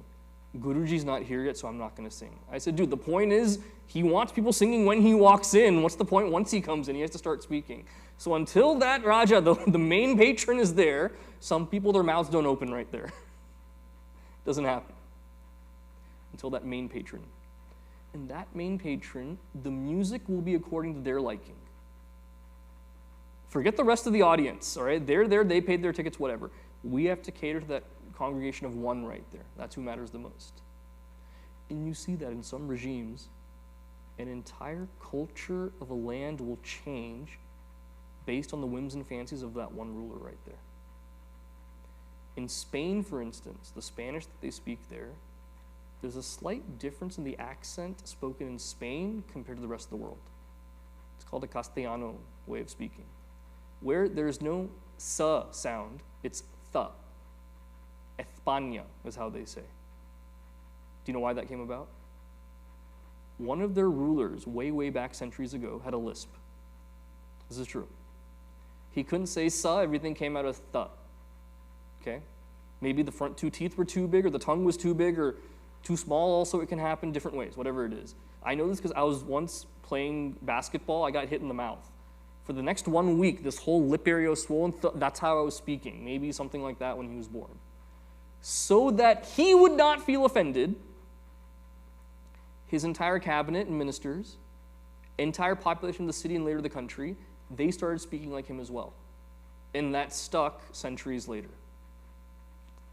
Guruji's not here yet, so I'm not going to sing. I said, dude, the point is, he wants people singing when he walks in. What's the point? Once he comes in, he has to start speaking. So until that Raja, the main patron is there, some people, their mouths don't open right there. Doesn't happen. Until that main patron. And that main patron, the music will be according to their liking. Forget the rest of the audience, all right? They're there, they paid their tickets, whatever. We have to cater to that congregation of one right there. That's who matters the most. And you see that in some regimes, an entire culture of a land will change based on the whims and fancies of that one ruler right there. In Spain, for instance, the Spanish that they speak there, there's a slight difference in the accent spoken in Spain compared to the rest of the world. It's called a Castellano way of speaking, where there's no sa sound, it's tha. España is how they say. Do you know why that came about? One of their rulers, way, way back centuries ago, had a lisp. This is true. He couldn't say sa, everything came out of tha. Okay? Maybe the front 2 teeth were too big, or the tongue was too big, or too small also. It can happen different ways, whatever it is. I know this because I was once playing basketball, I got hit in the mouth. For the next 1 week, this whole lip area was swollen. That's how I was speaking. Maybe something like that when he was born. So that he would not feel offended, his entire cabinet and ministers, entire population of the city and later the country, they started speaking like him as well. And that stuck centuries later.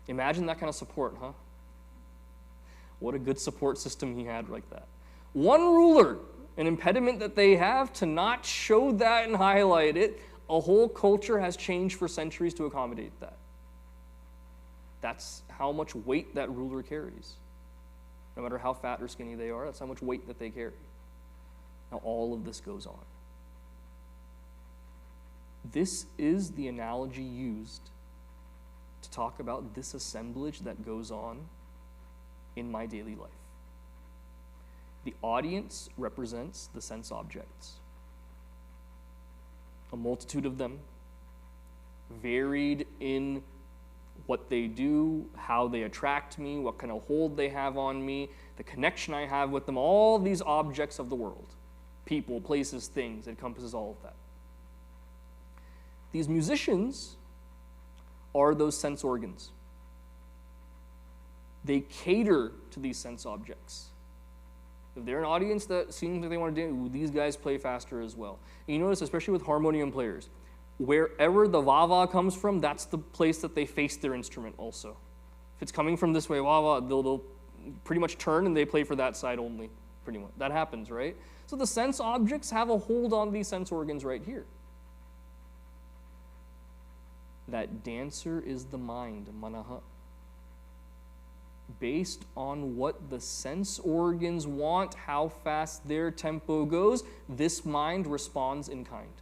Imagine that kind of support, huh? What a good support system he had like that. One ruler, an impediment that they have to not show that and highlight it, a whole culture has changed for centuries to accommodate that. That's how much weight that ruler carries. No matter how fat or skinny they are, that's how much weight that they carry. Now all of this goes on. This is the analogy used to talk about this assemblage that goes on in my daily life. The audience represents the sense objects. A multitude of them, varied in what they do, how they attract me, what kind of hold they have on me, the connection I have with them, all these objects of the world. People, places, things, it encompasses all of that. These musicians are those sense organs. They cater to these sense objects. If they're an audience that seems like they want to dance, these guys play faster as well. And you notice, especially with harmonium players, wherever the wah-wah comes from, that's the place that they face their instrument also. If it's coming from this way, wah-wah, they'll pretty much turn and they play for that side only, pretty much. That happens, right? So the sense objects have a hold on these sense organs right here. That dancer is the mind, manaha. Based on what the sense organs want, how fast their tempo goes, this mind responds in kind.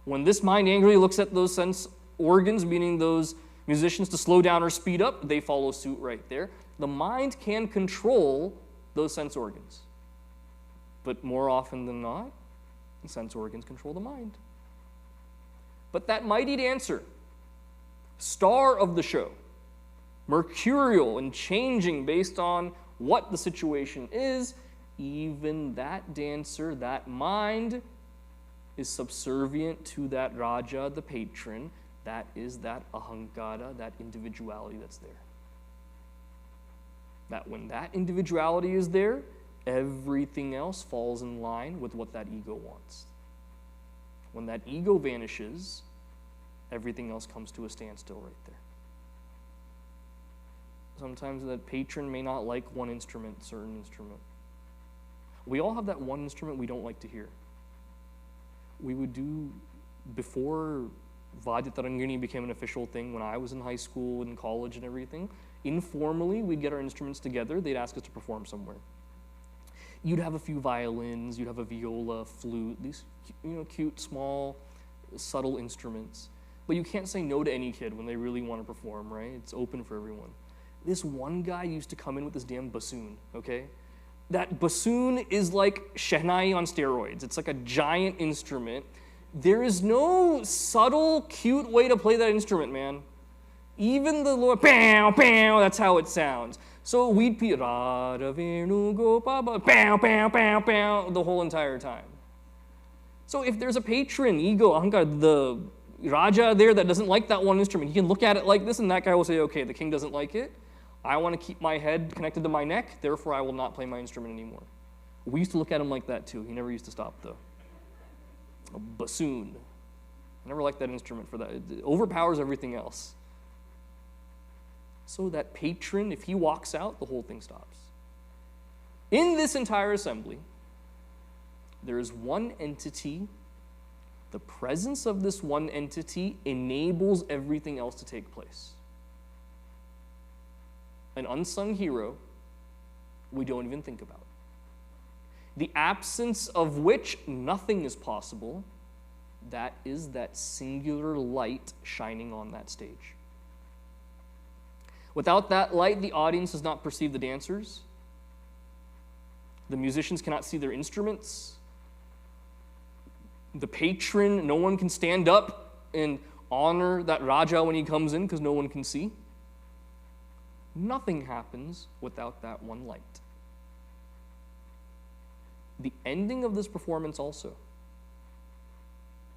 When this mind angrily looks at those sense organs, meaning those musicians, to slow down or speed up, they follow suit right there. The mind can control those sense organs. But more often than not, the sense organs control the mind. But that mighty dancer, star of the show, mercurial and changing based on what the situation is, even that dancer, that mind, is subservient to that Raja, the patron. That is that ahankara, that individuality that's there. That when that individuality is there, everything else falls in line with what that ego wants. When that ego vanishes, everything else comes to a standstill right there. Sometimes that patron may not like one instrument, certain instrument. We all have that one instrument we don't like to hear. We would do, before Vadya Tarangini became an official thing, when I was in high school and college and everything, informally we'd get our instruments together, they'd ask us to perform somewhere. You'd have a few violins, you'd have a viola, flute, these cute, small, subtle instruments. But you can't say no to any kid when they really want to perform, right? It's open for everyone. This one guy used to come in with this damn bassoon, okay? That bassoon is like shehnai on steroids. It's like a giant instrument. There is no subtle, cute way to play that instrument, man. Even the lower, pow, pow, that's how it sounds. So we'd be Radha Venu Gopala, pow, pow, pow, pow, the whole entire time. So if there's a patron, ego, ahankar, the Raja there that doesn't like that one instrument, he can look at it like this and that guy will say, okay, the king doesn't like it. I want to keep my head connected to my neck, therefore I will not play my instrument anymore. We used to look at him like that too. He never used to stop though. A bassoon. I never liked that instrument for that. It overpowers everything else. So that patron, if he walks out, the whole thing stops. In this entire assembly, there is one entity. The presence of this one entity enables everything else to take place. An unsung hero we don't even think about. The absence of which nothing is possible, that is that singular light shining on that stage. Without that light, the audience does not perceive the dancers. The musicians cannot see their instruments. The patron, no one can stand up and honor that Raja when he comes in because no one can see. Nothing happens without that one light. The ending of this performance also,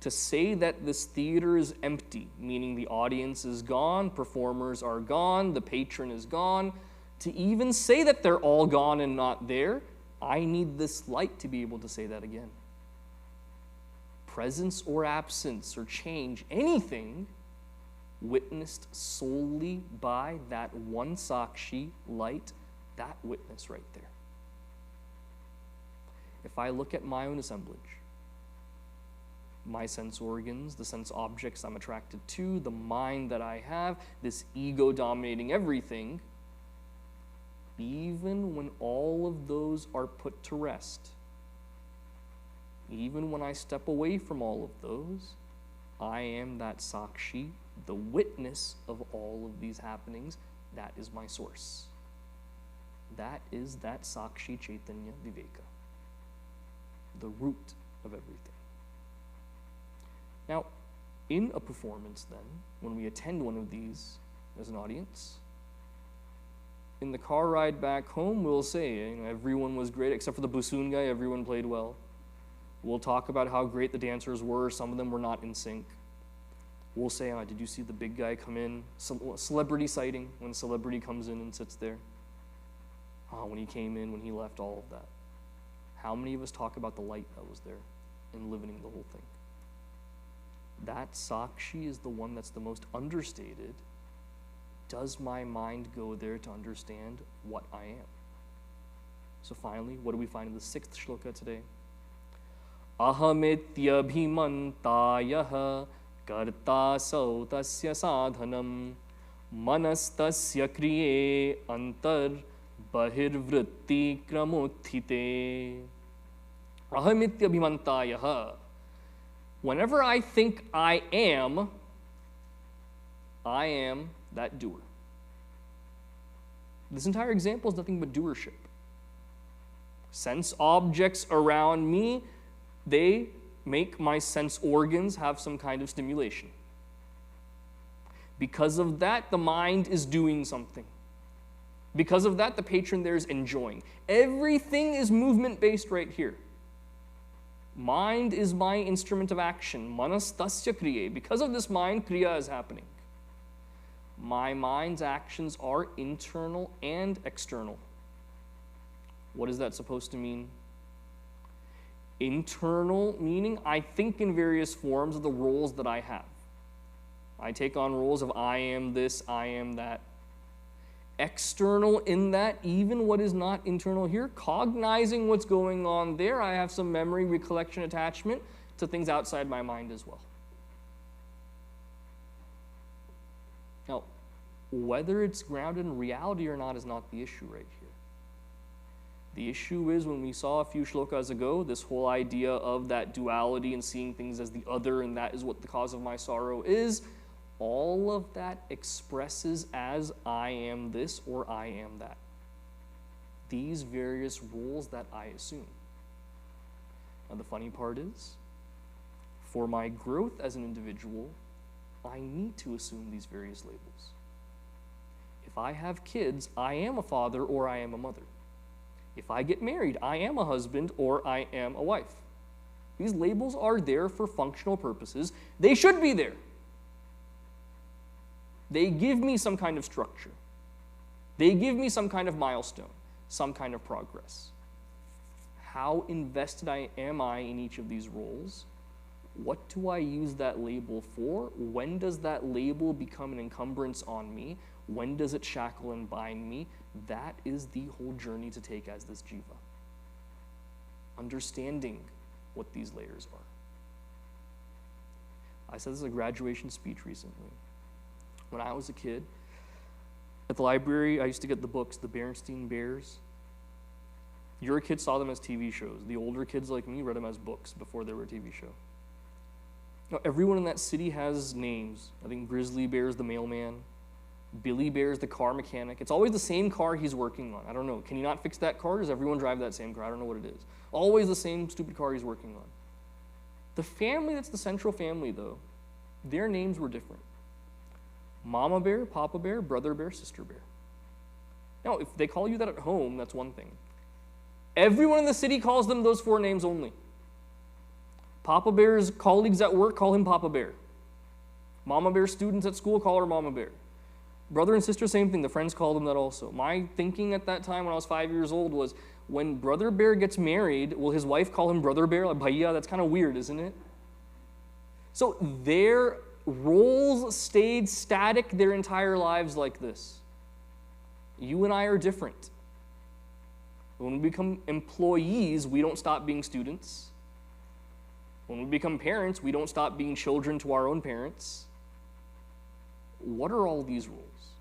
to say that this theater is empty, meaning the audience is gone, performers are gone, the patron is gone, to even say that they're all gone and not there, I need this light to be able to say that again. Presence or absence or change, anything witnessed solely by that one Sakshi light, that witness right there. If I look at my own assemblage, my sense organs, the sense objects I'm attracted to, the mind that I have, this ego dominating everything, even when all of those are put to rest, even when I step away from all of those, I am that Sakshi, the witness of all of these happenings. That is my source. That is that Sakshi Chaitanya Viveka, the root of everything. Now, in a performance then, when we attend one of these as an audience, in the car ride back home, we'll say, everyone was great, except for the bassoon guy, everyone played well. We'll talk about how great the dancers were, some of them were not in sync. We'll say, did you see the big guy come in? Celebrity sighting, when celebrity comes in and sits there. When he came in, when he left, all of that. How many of us talk about the light that was there and living the whole thing? That Sakshi is the one that's the most understated. Does my mind go there to understand what I am? So finally, what do we find in the 6th shloka today? Ahamityabhimantayah karta sautasya sadhanam manastasya kriye antar bahirvritti kramuthite. Ahamityabhimantayah. Whenever I think I am that doer. This entire example is nothing but doership. Sense objects around me, they make my sense organs have some kind of stimulation. Because of that, the mind is doing something. Because of that, the patron there is enjoying. Everything is movement-based right here. Mind is my instrument of action. Manastasya kriye. Because of this mind, kriya is happening. My mind's actions are internal and external. What is that supposed to mean? Internal meaning I think in various forms of the roles that I have. I take on roles of I am this, I am that. External in that, even what is not internal here, cognizing what's going on there, I have some memory, recollection, attachment to things outside my mind as well. Now, whether it's grounded in reality or not is not the issue right here. The issue is, when we saw a few shlokas ago, this whole idea of that duality and seeing things as the other, and that is what the cause of my sorrow is, all of that expresses as I am this or I am that. These various roles that I assume. Now the funny part is, for my growth as an individual, I need to assume these various labels. If I have kids, I am a father or I am a mother. If I get married, I am a husband or I am a wife. These labels are there for functional purposes. They should be there. They give me some kind of structure. They give me some kind of milestone, some kind of progress. How invested am I in each of these roles? What do I use that label for? When does that label become an encumbrance on me? When does it shackle and bind me? That is the whole journey to take as this jiva. Understanding what these layers are. I said this as a graduation speech recently. When I was a kid, at the library, I used to get the books, the Berenstain Bears. Your kids saw them as TV shows. The older kids like me read them as books before they were a TV show. Now, everyone in that city has names. I think Grizzly Bear's the mailman. Billy Bear's the car mechanic. It's always the same car he's working on. I don't know. Can you not fix that car? Does everyone drive that same car? I don't know what it is. Always the same stupid car he's working on. The family that's the central family, though, their names were different. Mama Bear, Papa Bear, Brother Bear, Sister Bear. Now, if they call you that at home, that's one thing. Everyone in the city calls them those 4 names only. Papa Bear's colleagues at work call him Papa Bear. Mama Bear's students at school call her Mama Bear. Brother and sister, same thing. The friends called him that also. My thinking at that time when I was 5 years old was, when Brother Bear gets married, will his wife call him Brother Bear? Like, Bhaiya, that's kind of weird, isn't it? So their roles stayed static their entire lives like this. You and I are different. When we become employees, we don't stop being students. When we become parents, we don't stop being children to our own parents. What are all these rules?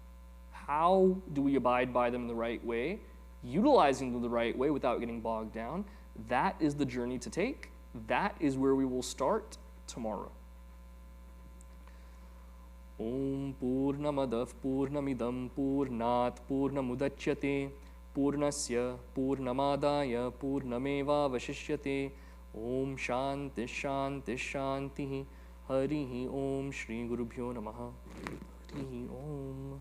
How do we abide by them the right way, utilizing them the right way without getting bogged down? That is the journey to take. That is where we will start tomorrow. Om Purnamadav Purnamidam Purnat Purnamudachyate Purnasya Purnamadaya Purnameva Vashishyate Om Shanti Shanti Shanti Harihi Om Shri Gurubhyo Namaha Harihi Om